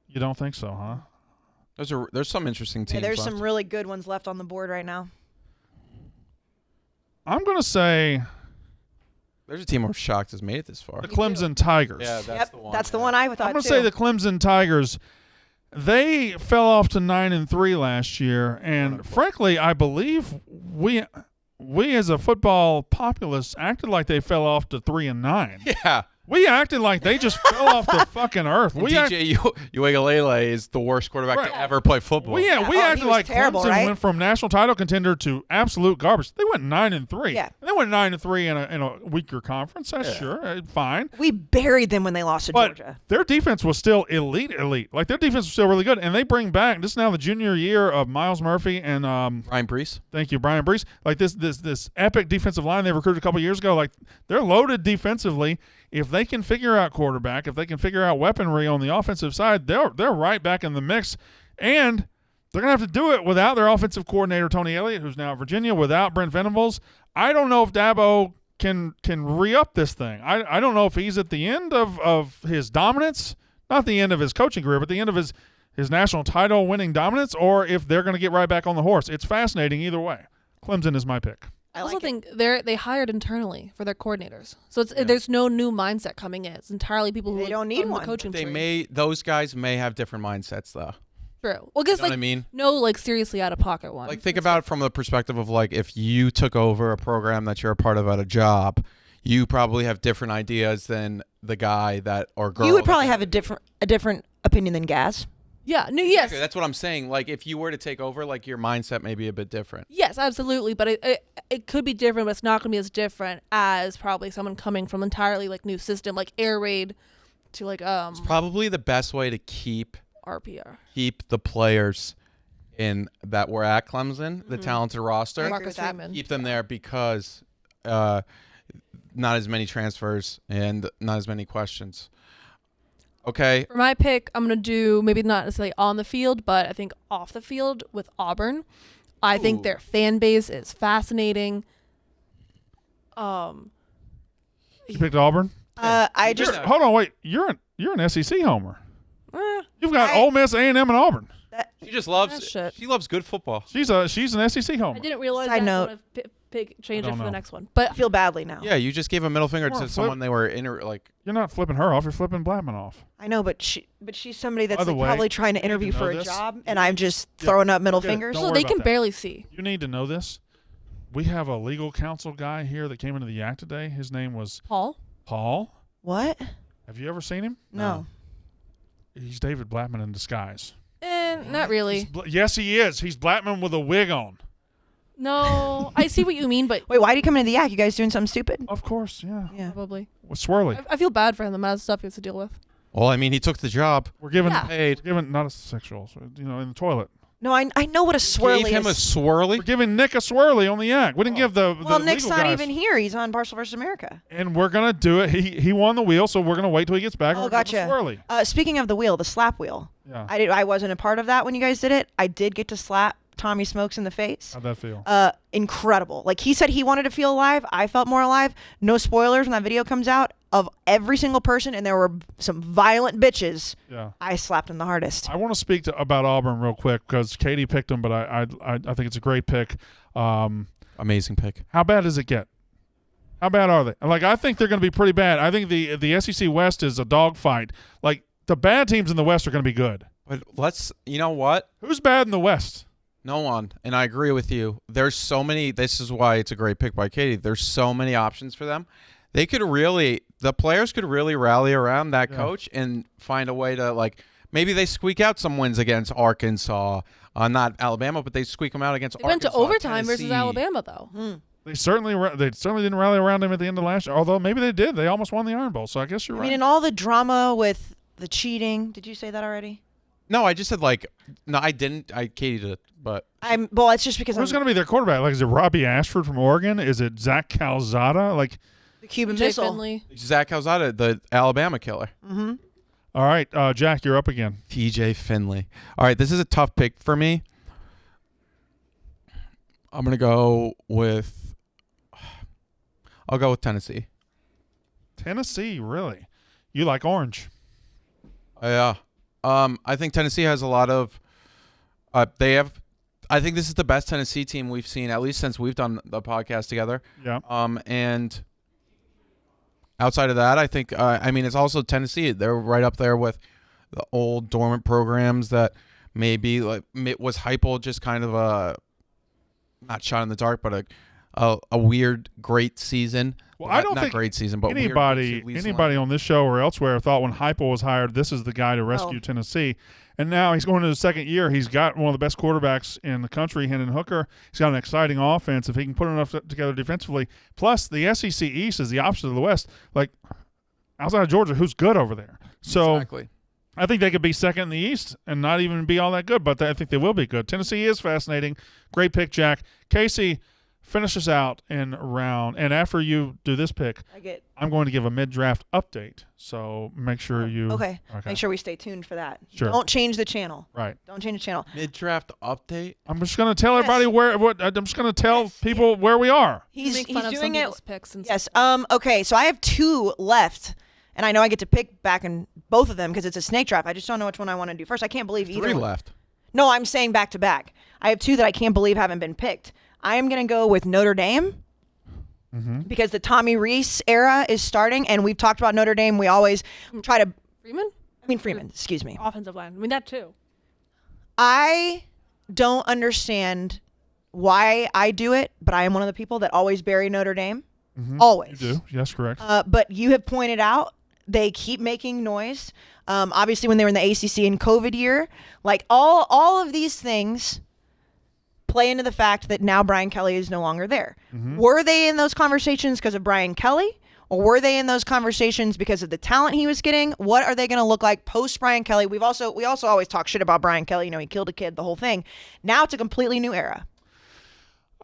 You don't think so, huh? There's some interesting teams. Yeah, there's left. some really good ones left on the board right now. I'm going to say There's a team I'm shocked has made it this far. the Clemson Tigers. Yeah, that's Yep, the one. that's the one I thought I'm going too. to say the Clemson Tigers. They fell off to 9-3 last year, and frankly, I believe we as a football populace acted like they fell off to 3-9. Yeah. We acted like they just fell off the fucking earth. DJ Uiagalelei is the worst quarterback Right. to ever play football. We Oh, he acted was like terrible, Clemson right? went from national title contender to absolute garbage. They went 9-3. Yeah. They went 9-3 in a weaker conference. That's sure, fine. We buried them when they lost to But Georgia. their defense was still elite. Like their defense was still really good, and they bring back this is now the junior year of Miles Murphy and Ryan Brees. thank you, Brian Brees. Like this epic defensive line they recruited a couple years ago. Like they're loaded defensively. If they can figure out quarterback, if they can figure out weaponry on the offensive side, they're right back in the mix. And they're gonna have to do it without their offensive coordinator Tony Elliott, who's now at Virginia, without Brent Venables. I don't know if Dabo can re-up this thing. I don't know if he's at the end of his dominance, not the end of his coaching career, but the end of his national title winning dominance, or if they're going to get right back on the horse. It's fascinating either way. Clemson is my pick. I also think they hired internally for their coordinators, so there's no new mindset coming in. It's entirely people who don't need on one. The coaching But those guys may have different mindsets though. True. Well, guess You know what I mean? no, like seriously out of pocket one. Like think about it from the perspective of like if you took over a program that you're a part of at a job, you probably have different ideas than the guy that or girl. You would probably have a different opinion than Gaz. Yeah. No. Yes. Okay, that's what I'm saying. Like if you were to take over, like your mindset may be a bit different. Yes, absolutely. But it could be different, but it's not going to be as different as probably someone coming from entirely like new system, like air raid to like It's probably the best way to keep RPR. the players in that were at Clemson, the talented roster. Marcus Freeman. Keep them there because not as many transfers and not as many questions. Okay. For my pick, I'm going to do maybe not necessarily on the field, but I think off the field with Auburn. I think their fan base is fascinating. You picked Auburn? Hold on, wait. You're an SEC homer. You've got Ole Miss, A&M, and Auburn. She just loves shit. She loves good football. She's an SEC homer. I didn't realize Side that. note. So I change I it don't for know. the next one. But I feel badly now. Yeah, you just gave a middle finger Come on, to someone they were like. You're not flipping her off. You're flipping Blackman off. I know, but she's somebody that's By the like way, probably trying to you need interview to know for a this. job, and I'm just throwing up middle Forget it. fingers. Don't so worry they can about that. barely see. You need to know this. We have a legal counsel guy here that came into the act today. His name was Paul? Paul. What? Have you ever seen him? No. He's David Blackman in disguise. Not really. Yes, he is. He's Blackman with a wig on. No, I see what you mean, but Wait, why did he come into the yak? You guys doing something stupid? Of course, yeah. Yeah. probably. With Swirly. I feel bad for him. The amount of stuff he has to deal with. Well, I mean, he took the job. We're giving Yeah. Paid. we're giving not a sexual, in the toilet. No, I know what a swirly Gave him a is. swirly. We're giving Nick a Swirly on the yak. We didn't give the Well, Nick's legal not guys. even here. He's on Barstool vs. America. And we're gonna do it. He won the wheel, so we're gonna wait till he gets back. Oh, and we're gonna give him gotcha. a Swirly. Speaking of the wheel, the slap wheel. Yeah. I wasn't a part of that when you guys did it. I did get to slap Tommy Smokes in the face. How'd that feel? Incredible. Like he said he wanted to feel alive. I felt more alive. No spoilers when that video comes out of every single person, and there were some violent bitches. Yeah. I slapped him the hardest. I want to speak about Auburn real quick because Katie picked him, but I think it's a great pick. Amazing pick. How bad does it get? How bad are they? Like, I think they're going to be pretty bad. I think the SEC West is a dogfight. Like, the bad teams in the West are going to be good. But you know what? Who's bad in the West? No one. And I agree with you. There's so many. This is why it's a great pick by Katie. There's so many options for them. The players could really rally around that coach and find a way to, like, maybe they squeak out some wins against Arkansas. Not Alabama, but they squeak them out against They went to Arkansas, overtime versus Tennessee. Alabama, though. They certainly didn't rally around him at the end of last year. Although maybe they did. They almost won the Iron Bowl. So I guess you're I right. mean, in all the drama with the cheating, did you say that already? No, I just said no, I didn't. Katie did, but Well, it's just because Who's going to be their quarterback? Like, is it Robbie Ashford from Oregon? Is it Zach Calzada? Like, the Cuban Jay Missile. Finley. Zach Calzada, the Alabama killer. Mm-hmm. all right, Jack, you're up again. TJ Finley. All right, this is a tough pick for me. I'm gonna go with. I'll go with Tennessee. Tennessee, really? You like orange? Yeah. I think Tennessee has a lot of. They have. I think this is the best Tennessee team we've seen, at least since we've done the podcast together. Yeah. And outside of that, I think. I mean, it's also Tennessee. They're right up there with the old dormant programs that maybe like it was Heupel, just kind of a not shot in the dark, but a weird great season. Well, I don't not think great season, but weird anybody at least on this show or elsewhere thought when Heupel was hired, this is the guy to rescue Tennessee. And now he's going into his second year. He's got one of the best quarterbacks in the country, Hendon Hooker. He's got an exciting offense if he can put enough together defensively. Plus, the SEC East is the opposite of the West. Like, outside of Georgia, who's good over there? So Exactly. I think they could be second in the East and not even be all that good, but I think they will be good. Tennessee is fascinating. Great pick, Jack. Casey, finish us out in round. And after you do this pick, I'm going to give a mid-draft update. So make sure you. Okay. Make sure we stay tuned for that. Sure. Don't change the channel. Right. Don't change the channel. Mid-draft update. I'm just going to tell everybody I'm just going to tell people where we are. He's Make fun of doing some it. people's picks and Yes. Okay. So I have 2 left, and I know I get to pick back in both of them because it's a snake draft. I just don't know which one I want to do first. I can't believe either. 3 one. left. No, I'm saying back to back. I have 2 that I can't believe haven't been picked. I am going to go with Notre Dame because the Tommy Rees era is starting, and we've talked about Notre Dame. We always try to Freeman, excuse me. offensive line. I mean, that too. I don't understand why I do it, but I am one of the people that always bury Notre Dame. Always. You do. Yes, correct. But you have pointed out they keep making noise. Obviously, when they were in the ACC in COVID year, like all of these things play into the fact that now Brian Kelly is no longer there. Were they in those conversations because of Brian Kelly? Or were they in those conversations because of the talent he was getting? What are they going to look like post Brian Kelly? We also always talk shit about Brian Kelly. You know, he killed a kid, the whole thing. Now it's a completely new era.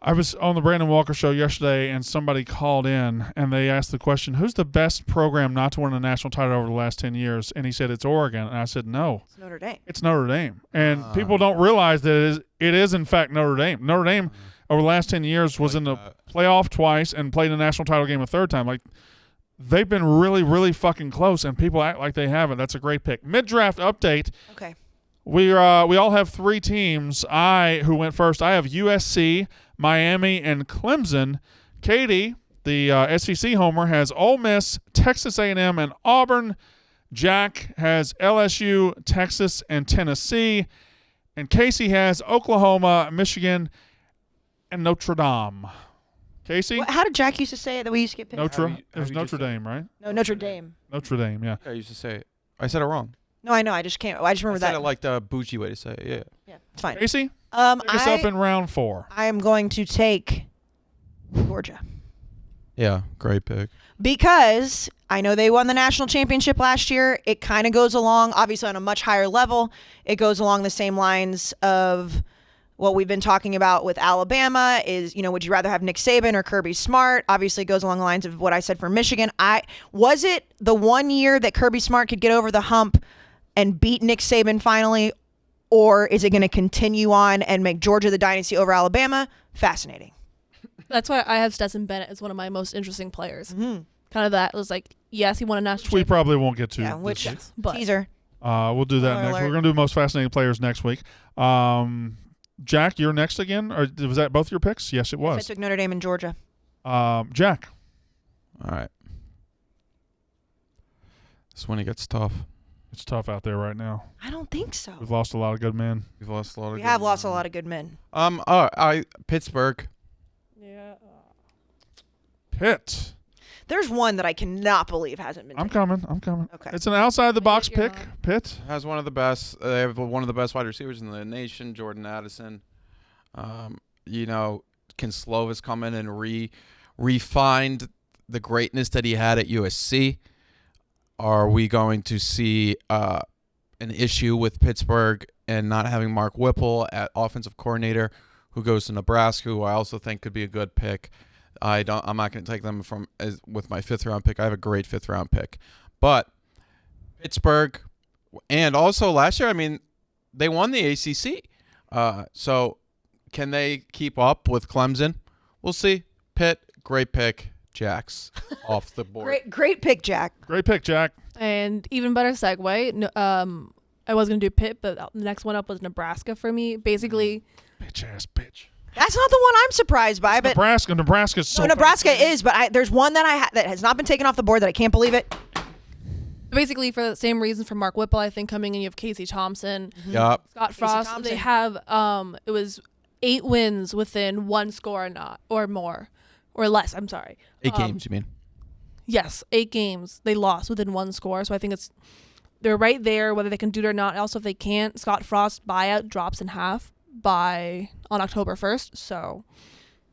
I was on the Brandon Walker show yesterday, and somebody called in, and they asked the question, who's the best program not to win a national title over the last 10 years? And he said, it's Oregon. And I said, no. It's Notre Dame. It's Notre Dame. And people don't realize that it is in fact, Notre Dame. Notre Dame, over the last 10 years, was in the playoff twice and played a national title game a third time. Like, they've been really, really fucking close, and people act like they haven't. That's a great pick. Mid-draft update. Okay. We all have 3 teams. Who went first, I have USC, Miami, and Clemson. Katie, the SEC homer, has Ole Miss, Texas A&M, and Auburn. Jack has LSU, Texas, and Tennessee. And Casey has Oklahoma, Michigan, and Notre Dame. Casey? How did Jack used to say it that we used to get picked? It was Notre Dame, right? No, Notre Dame. Notre Dame, yeah. I used to say it. I said it wrong. No, I know. I just can't. I just remember I said that. it like the bougie way to say it. Yeah. Yeah, it's fine. Casey? Pick us up in round 4. I am going to take Georgia. Yeah, great pick. Because I know they won the national championship last year. It kind of goes along, obviously on a much higher level. It goes along the same lines of what we've been talking about with Alabama is, would you rather have Nick Saban or Kirby Smart? Obviously it goes along the lines of what I said for Michigan. Was it the one year that Kirby Smart could get over the hump and beat Nick Saban finally, or is it going to continue on and make Georgia the dynasty over Alabama? Fascinating. That's why I have Stetson Bennett as one of my most interesting players. Kind of that. It was like, yes, he won a national We championship. probably won't get to. Yeah, which but teaser. We'll do that Spoiler next. alert. We're going to do most fascinating players next week. Jack, you're next again? Or was that both your picks? Yes, it I was. took Notre Dame and Georgia. Jack. All right. This one, it gets tough. It's tough out there right now. I don't think so. We've lost a lot of good men. We've lost a lot of. We have lost a lot of good men. Pittsburgh. Yeah. Pitt. There's one that I cannot believe hasn't been I'm taken. coming. Okay. It's an outside the box You're pick. not. Pitt. Has one of the best. They have one of the best wide receivers in the nation, Jordan Addison. Can Slovis come in and refined the greatness that he had at USC? Are we going to see an issue with Pittsburgh and not having Mark Whipple at offensive coordinator, who goes to Nebraska, who I also think could be a good pick? I'm not going to take them with my 5th round pick. I have a great 5th round pick, but Pittsburgh, and also last year, they won the ACC. So can they keep up with Clemson? We'll see. Pitt, great pick. Jack's off the board. Great pick, Jack. Great pick, Jack. And even better segue. I was going to do Pitt, but the next one up was Nebraska for me. Basically, Bitch ass bitch. That's not the one I'm surprised by, but Nebraska's so Nebraska fascinating. is. But there's one that that has not been taken off the board that I can't believe it. basically for the same reason for Mark Whipple, I think coming in, you have Casey Thompson, Yep. Scott Frost. Thompson. They have it was 8 wins within 1 score or more or less. I'm sorry. 8 games, you mean? Yes, 8 games they lost within 1 score. So I think they're right there, whether they can do it or not. Also, if they can't, Scott Frost buyout drops in half on October 1st. So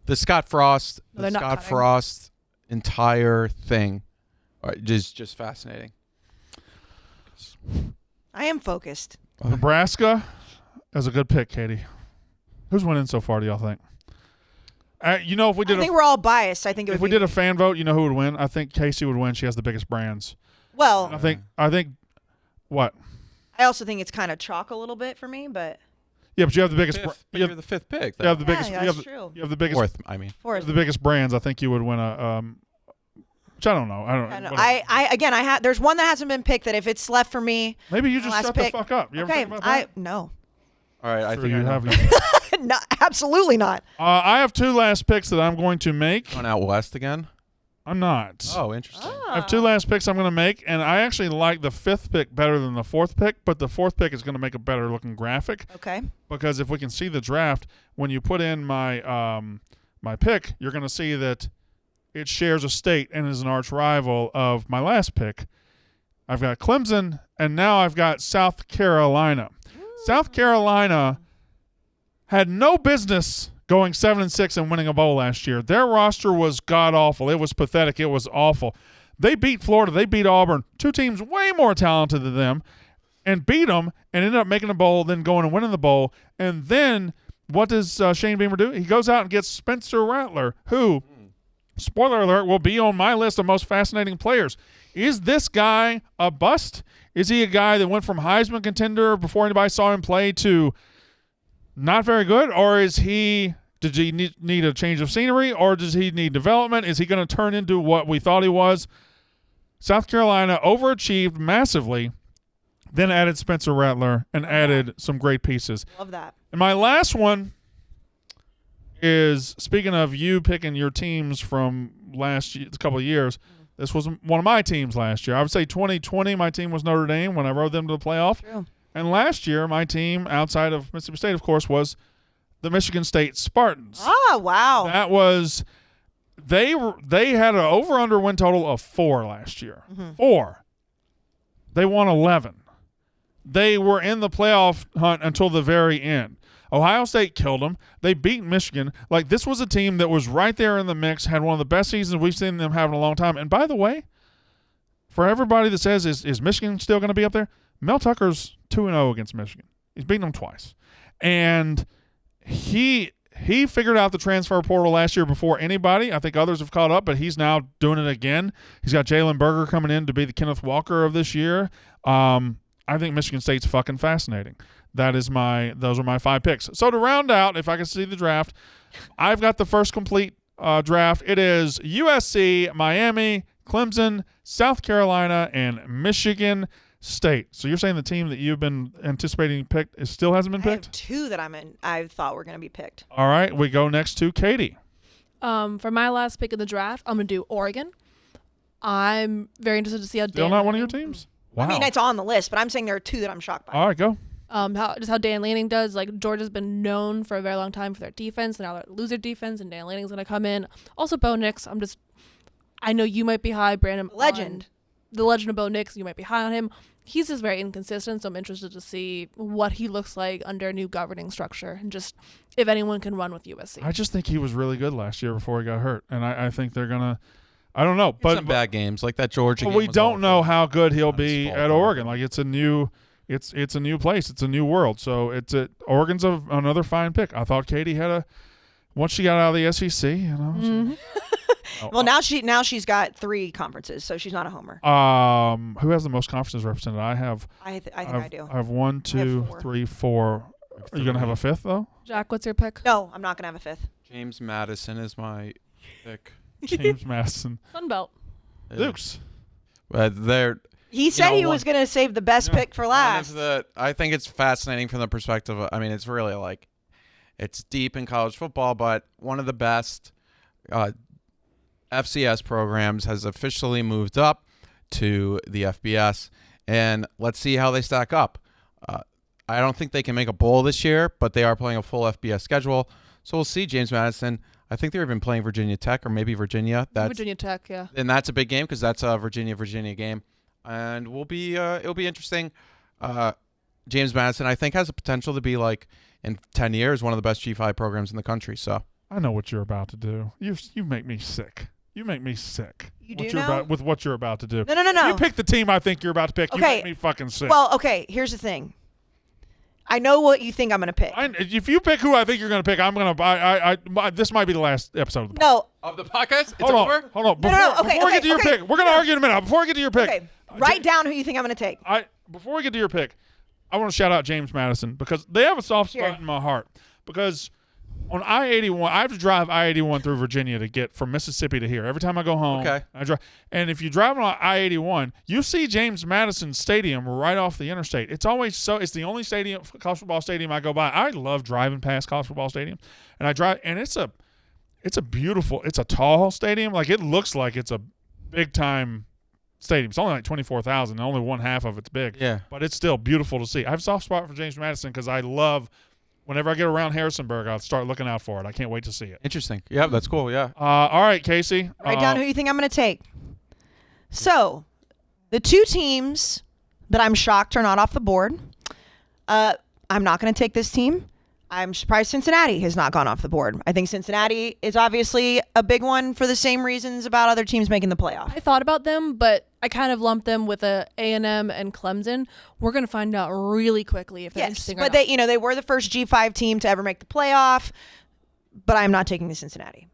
The Scott Frost, No, they're not cutting. Frost entire thing is just fascinating. I am focused. Nebraska is a good pick, Katie. Who's winning so far, do y'all think? If we did I think we're all biased. I think if we did a fan vote, you know who would win? I think Casey would win. She has the biggest brands. Well, I think what? I also think it's kind of chalk a little bit for me, but Yeah, but you have the biggest. You're the fifth pick. You have the biggest. Yeah, that's true. You have the biggest. Fourth, I mean. Fourth. The biggest brands. I think you would win a. Which I don't know. I don't. Again, there's one that hasn't been picked that if it's left for me. Maybe you just last shut pick. the fuck up. You ever Okay, think about that? no. All right, I Sure think you I have. No, absolutely not. I have two last picks that I'm going to make. Going out west again. I'm not. Oh, interesting. I have two last picks I'm going to make, and I actually like the fifth pick better than the fourth pick, but the fourth pick is going to make a better looking graphic. Okay. Because if we can see the draft, when you put in my my pick, you're going to see that it shares a state and is an arch rival of my last pick. I've got Clemson, and now I've got South Carolina. South Carolina had no business going 7-6 and winning a bowl last year. Their roster was god-awful. It was pathetic. It was awful. They beat Florida. They beat Auburn, two teams way more talented than them, and beat them and ended up making a bowl, then going and winning the bowl. And then what does Shane Beamer do? He goes out and gets Spencer Rattler, who, spoiler alert, will be on my list of most fascinating players. Is this guy a bust? Is he a guy that went from Heisman contender before anybody saw him play to not very good? Or is he – did he need a change of scenery, or does he need development? Is he going to turn into what we thought he was? South Carolina overachieved massively, then added Spencer Rattler and added some great pieces. Love that. And my last one is, speaking of you picking your teams from last year, a couple of years, this was one of my teams last year. I would say 2020, my team was Notre Dame when I rode them to the playoff. True. And last year, my team, outside of Mississippi State, of course, was the Michigan State Spartans. Oh, wow. That was they had an over-under win total of 4 last year. 4. They won 11. They were in the playoff hunt until the very end. Ohio State killed them. They beat Michigan. Like, this was a team that was right there in the mix, had one of the best seasons we've seen them have in a long time. And by the way, for everybody that says, is Michigan still going to be up there? Mel Tucker's 2-0 against Michigan. He's beaten them twice. And he figured out the transfer portal last year before anybody. I think others have caught up, but he's now doing it again. He's got Jalen Berger coming in to be the Kenneth Walker of this year. I think Michigan State's fucking fascinating. Those are my 5 picks. So to round out, if I can see the draft, I've got the first complete draft. It is USC, Miami, Clemson, South Carolina, and Michigan State. So you're saying the team that you've been anticipating picked still hasn't been I have picked? 2 that I thought were going to be picked. All right, we go next to Katie. For my last pick of the draft, I'm going to do Oregon. I'm very interested to see how Still not one of your teams? Wow. I mean, it's on the list, but I'm saying there are 2 that I'm shocked by. All right, go. How Dan Lanning does. Like, Georgia's been known for a very long time for their defense, and now they're lose their defense, and Dan Lanning's going to come in. Also, Bo Nix. I know you might be high, Brandon. Legend. The legend of Bo Nix. You might be high on him. He's just very inconsistent, so I'm interested to see what he looks like under a new governing structure, and just if anyone can run with USC. I just think he was really good last year before he got hurt, and I think they're going to – I don't know. But some bad games, like that Georgia game. We was don't awful. know how good he'll Not his be fault, at though. Oregon. Like, it's a new place. It's a new world. So Oregon's another fine pick. I thought Katie had once she got out of the SEC, you know. Well, now she's got 3 conferences, so she's not a homer. Who has the most conferences represented? I have. I think I do. I have 1, 2, 4. 3, 4. Are you gonna have a 5th though? Jack, what's your pick? No, I'm not going to have a 5th. James Madison is my pick. James Madison. Sunbelt. Dukes. He said he was going to save the best pick for last. I think it's fascinating from the perspective of, I mean, it's really like, it's deep in college football, but one of the best FCS programs has officially moved up to the FBS, and let's see how they stack up. I don't think they can make a bowl this year, but they are playing a full FBS schedule, so we'll see. James Madison, I think they're even playing Virginia Tech or maybe Virginia. Virginia Tech, yeah. And that's a big game because that's a Virginia game, and it'll be interesting. James Madison, I think, has the potential to be, like, in 10 years, one of the best G5 programs in the country. So I know what you're about to do. You make me sick. You make me sick. You do know? With what you're about to do. No. You pick the team I think you're about to pick. Okay. You make me fucking sick. Well, okay, here's the thing. I know what you think I'm going to pick. If you pick who I think you're going to pick, I'm going to. This might be the last episode of the podcast. No. Of the podcast? It's Hold over? on. Before, No. Okay, before we get to your okay. pick, we're going to argue in a minute. Before we get to your pick, Okay. Write down who you think I'm going to take. Before we get to your pick, I want to shout out James Madison because they have a soft spot Sure. in my heart. Because on I-81, I have to drive I-81 through Virginia to get from Mississippi to here. Every time I go home, Okay. I drive. And if you drive on I-81, you see James Madison Stadium right off the interstate. It's always it's the only stadium, college football stadium I go by. I love driving past college football stadium, and I drive, and it's a beautiful, it's a tall stadium. Like it looks like it's a big time stadium. It's only like 24,000, and only one half of it's big. Yeah. But it's still beautiful to see. I have a soft spot for James Madison because I love. Whenever I get around Harrisonburg, I'll start looking out for it. I can't wait to see it. Interesting. Yeah, that's cool. Yeah. All right, Casey. Write down who you think I'm going to take. So, the two teams that I'm shocked are not off the board. I'm not going to take this team. I'm surprised Cincinnati has not gone off the board. I think Cincinnati is obviously a big one for the same reasons about other teams making the playoff. I thought about them, but I kind of lumped them with A&M and Clemson. We're going to find out really quickly if they're Yes, interesting or but not. they were the first G5 team to ever make the playoff, but I'm not taking the Cincinnati.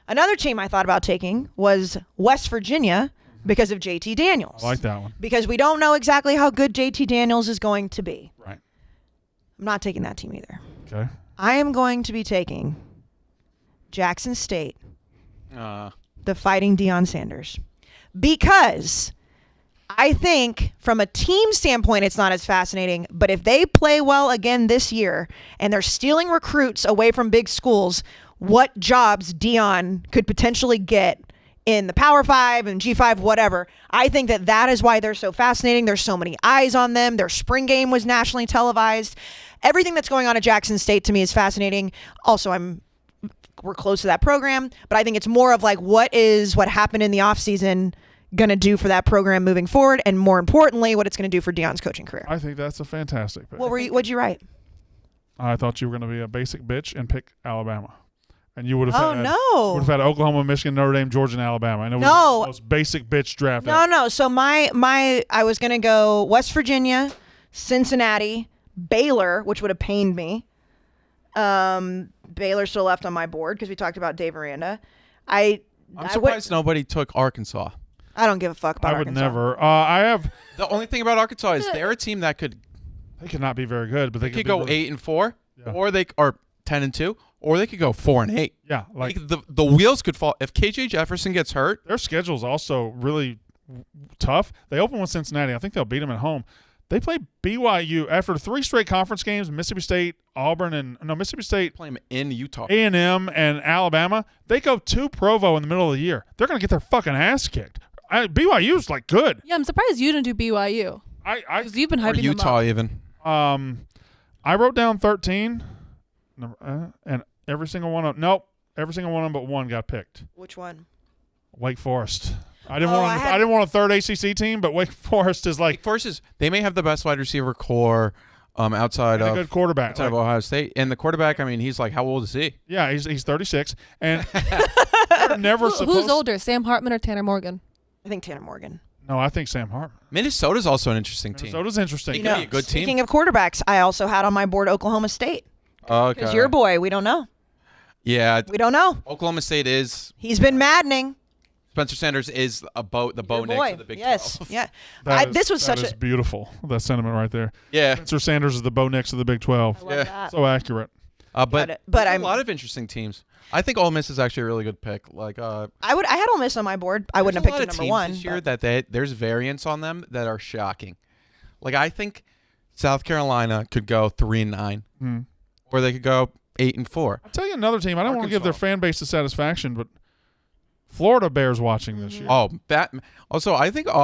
Another team I thought about taking was West Virginia because of JT Daniels. I like that one. Because we don't know exactly how good JT Daniels is going to be. Right. I'm not taking that team either. Okay. I am going to be taking Jackson State, the Fighting Deion Sanders, because I think from a team standpoint, it's not as fascinating. But if they play well again this year and they're stealing recruits away from big schools, what jobs Deion could potentially get in the Power 5 and G5, whatever. I think that is why they're so fascinating. There's so many eyes on them. Their spring game was nationally televised. Everything that's going on at Jackson State to me is fascinating. Also, we're close to that program, but I think it's more of like what happened in the offseason going to do for that program moving forward, and more importantly, what it's going to do for Deion's coaching career. I think that's a fantastic pick. What'd you write? I thought you were going to be a basic bitch and pick Alabama. And you would have no. would have had Oklahoma, Michigan, Notre Dame, Georgia, and Alabama. And it was No. the most basic bitch draft No, ever. no. So I was going to go West Virginia, Cincinnati, Baylor, which would have pained me. Baylor still left on my board because we talked about Dave Aranda. I'm surprised nobody took Arkansas. I don't give a fuck about I would Arkansas. never. I have. The only thing about Arkansas is they're a team that could They could not be very good, but they could be go really- 8-4, Yeah. or they are 10-2, or they could go 4-8. Yeah, like The wheels could fall if KJ Jefferson gets hurt. their schedule's also really tough. They open with Cincinnati. I think they'll beat them at home. They play BYU after 3 straight conference games. Mississippi State, Mississippi State, Play them in Utah. A&M, and Alabama. They go to Provo in the middle of the year. They're going to get their fucking ass kicked. BYU's like good. Yeah, I'm surprised you didn't do BYU. Because you've been Or hyping Utah them up. even. I wrote down 13, and every single one of them but one got picked. Which one? Wake Forest. I didn't Oh, want a third ACC team, but Wake Forest is like Forces, they may have the best wide receiver core outside a of good quarterback. outside of Ohio State. And the quarterback, I mean, he's like, how old is he? Yeah, he's 36, and they're never supposed. Who's older, Sam Hartman or Tanner Morgan? I think Tanner Morgan. No, I think Sam Hartman. Minnesota's also an interesting team. Minnesota's interesting. They could be a good team. Speaking of quarterbacks, I also had on my board Oklahoma State. Okay. Because your boy, we don't know. Yeah, We don't know. Oklahoma State is. He's been maddening. Spencer Sanders is the Bo Your Nix boy. of the Big Yes. 12. Yeah. That This was that such is a. beautiful. That sentiment right there. Yeah. Spencer Sanders is the Bo Nix of the Big 12. I love Yeah. that. So accurate. But But there's I'm- a lot of interesting teams. I think Ole Miss is actually a really good pick. Like, I had Ole Miss on my board. I wouldn't have there's a picked lot it of number teams one. this year but- that there's variants on them that are shocking. Like, I think South Carolina could go 3-9, or they could go 8-4. I'll tell you another team. I don't want to give their Arkansas. fan base the satisfaction, but Florida bears watching this year. Oh, that. Also, I think They're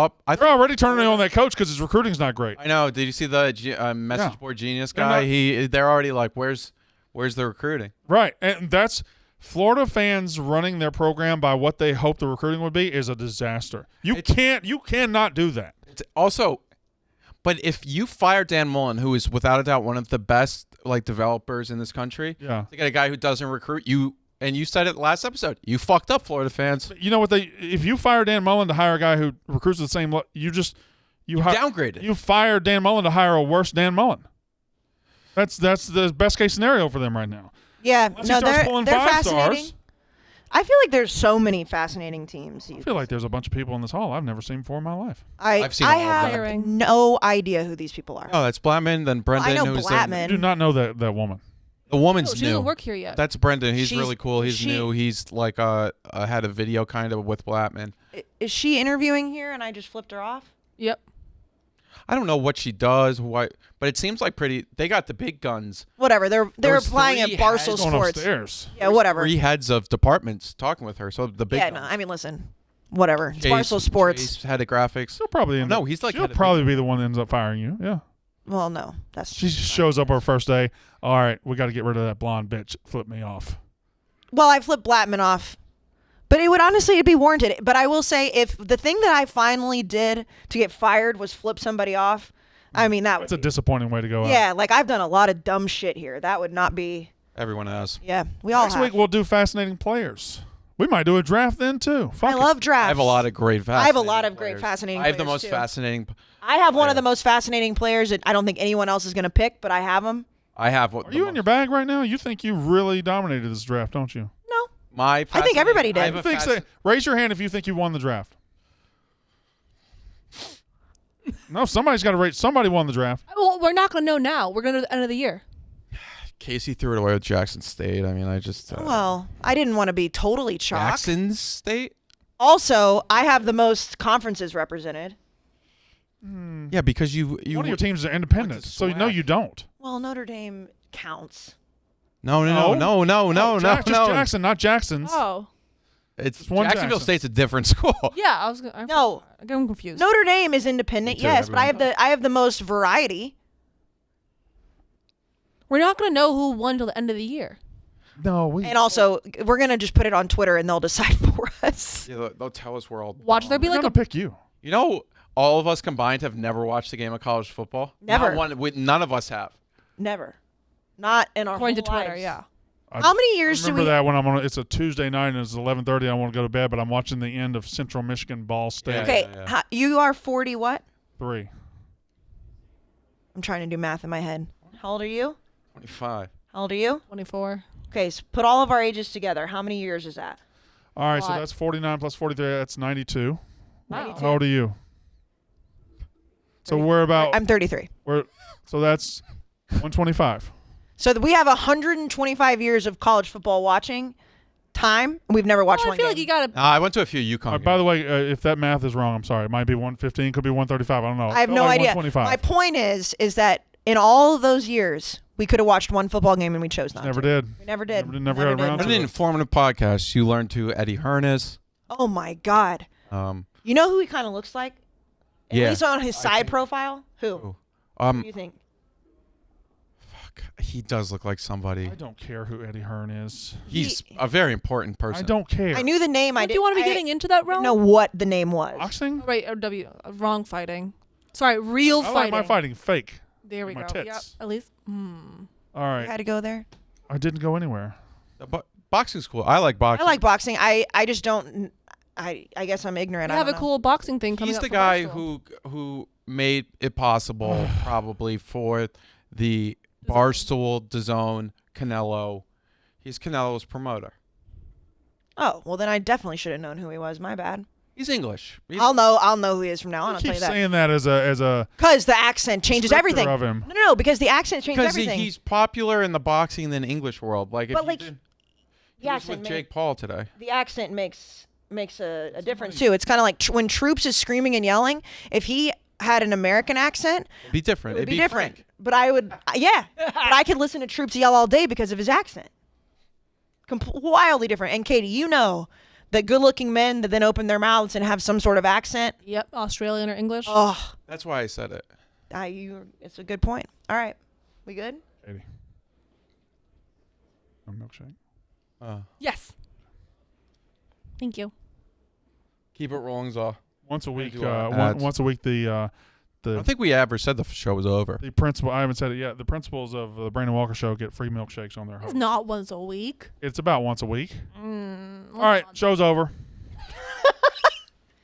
already turning on that coach because his recruiting's not great. I know. Did you see the message Yeah. board genius They're guy? not- They're already like, where's the recruiting? Right, and that's Florida fans running their program by what they hope the recruiting would be is a disaster. You cannot do that. It's also, but if you fire Dan Mullen, who is without a doubt one of the best like developers in this country, Yeah. to get a guy who doesn't recruit you, and you said it last episode, you fucked up, Florida fans. You know what if you fire Dan Mullen to hire a guy who recruits the same, you Downgraded. You fire Dan Mullen to hire a worse Dan Mullen. That's the best case scenario for them right now. Yeah, Unless he no, starts they're pulling they're 5 fascinating. stars. I feel like there's so many fascinating teams. I feel like there's a bunch of people in this hall I've never seen before in my life. I've seen I all of have them. no idea who these people are. Oh, that's Blattman. Then Brendan. I know who's Blattman. I do not know that woman. The woman's Oh, she new. doesn't work here yet. That's Brendan. He's She's- really cool. He's she- new. He's like had a video kind of with Blattman. Is she interviewing here and I just flipped her off? Yep. I don't know what she does, but it seems like they got the big guns. Whatever. They're There's applying at 3 Barstool heads Going Sports. upstairs. Yeah, whatever. 3 heads of departments talking with her. So the big Yeah, guns. no. I mean, listen. Whatever. It's Chase- Barstool Sports. Chase, head of graphics. She'll probably end No, up, he's like she'll head of probably be the one that ends up firing you. Yeah. Well, no. That's She just shows up her first day. All right, we got to get rid of that blonde bitch. Flip me off. Well, I flipped Blattman off. But it would honestly it'd be warranted. But I will say if the thing that I finally did to get fired was flip somebody off, I mean that That's a would disappointing way to go out. yeah, like I've done a lot of dumb shit here. That would not be Everyone has. yeah, we all Next have. week we'll do fascinating players. We might do a draft then too. Fuck I it. love drafts. I have a lot of great. I have a lot fascinating of great players. fascinating I have the players, most too. fascinating. I have one of player. the most fascinating players that I don't think anyone else is going to pick, but I have them. I have. Are you in your bag right now? You think you really dominated this draft, don't you? No. My. I think everybody did. I have a Think so. Raise your hand if you think you won the draft. No, somebody's got to rate. Somebody won the draft. Well, we're not gonna know now. We're gonna know at the end of the year. Casey threw it away with Jackson State. I mean, I just. Well, I didn't want to be totally chalk. Jackson State. Also, I have the most conferences represented. Yeah, because you. One of your teams are independent, so no, you don't. Well, Notre Dame counts. No. Jackson, not Jackson's. Oh, It's one Jacksonville Jackson. State's a different school. yeah. I was gonna. No. I'm confused. Notre Dame is independent, Me too, yes, but I everyone. have the most variety. We're not gonna know who won till the end of the year. No, we. And also, we're going to just put it on Twitter and they'll decide for us. Yeah, they'll tell us we're all. Watch there be We're like gonna a. pick you. You know, all of us combined have never watched a game of college football. Never. Not one. None of us have. Never. Not in our According to whole Twitter, lives. yeah. How many years do Remember we that when I'm on? It's a Tuesday night and it's 11:30. I want to go to bed, but I'm watching the end of Central Michigan Ball State. Yeah. Okay, you are 40 what? 3. I'm trying to do math in my head. How old are you? 25. How old are you? 24. Okay, so put all of our ages together. How many years is that? All right, so Lot. that's 49 plus 43. That's 92. Wow. How old are you? So we're about. I'm 33. So that's 125. So we have 125 years of college football watching time. We've never watched Well, I one feel game. like you gotta. I went to a few UConn. By the way, if that math is wrong, I'm sorry. It might be 115, could be 135. I don't know. I have Felt no like idea. 125. My point is that in all of those years, we could have watched one football game and we chose not Never to. did. We never did. Never got around On to an it. informative podcast, you learned to Eddie Hernes. Oh my God. You know who he kind of looks like? At Yeah. least on his side profile? Who? Who do you think? He does look like somebody. I don't care who Eddie Hearn is. He's a very important person. I don't care. I knew the name. I Do you want to be getting into that realm? know what the name was. Boxing? Right. Wrong fighting. Sorry. Real I like fighting. my fighting fake. There we my go. Yep. tits. At least. All You right. had to go there. I didn't go anywhere. Boxing's cool. I like boxing. I like boxing. I just don't. I guess I'm ignorant. You I have don't a know. cool boxing thing coming He's up. the for guy Barstool. who made it possible, probably, for the Barstool, DAZN, Canelo. He's Canelo's promoter. Oh well, then I definitely should have known who he was. My bad. He's English. I'll know who he is from now on. I'll Keep tell you that. saying that as a Because the accent changes descriptor everything. of him. No, because the accent changes Because everything. he's popular in the boxing and English world. Like, if But, you like, did, the he was accent with ma- Jake Paul today. the accent makes a difference too. It's kind of like when Troops is screaming and yelling. If he had an American accent, It'd be different. it would It'd be different. Frank. But I would, yeah. But I could listen to Troops yell all day because of his accent. Wildly different. And Katie, you know that good-looking men that then open their mouths and have some sort of accent. Yep. Australian or English. Oh, That's why I said it. it's a good point. All right, we good? Katie. A milkshake. Yes. Thank you. Keep it rolling, Zaw. Once a week. do our ads. Once a week. I don't think we ever said the show was over. The principal. I haven't said it yet. The principals of the Brandon Walker Show get free milkshakes on their It's host. not once a week. It's about once a week. Mm, All right, show's over.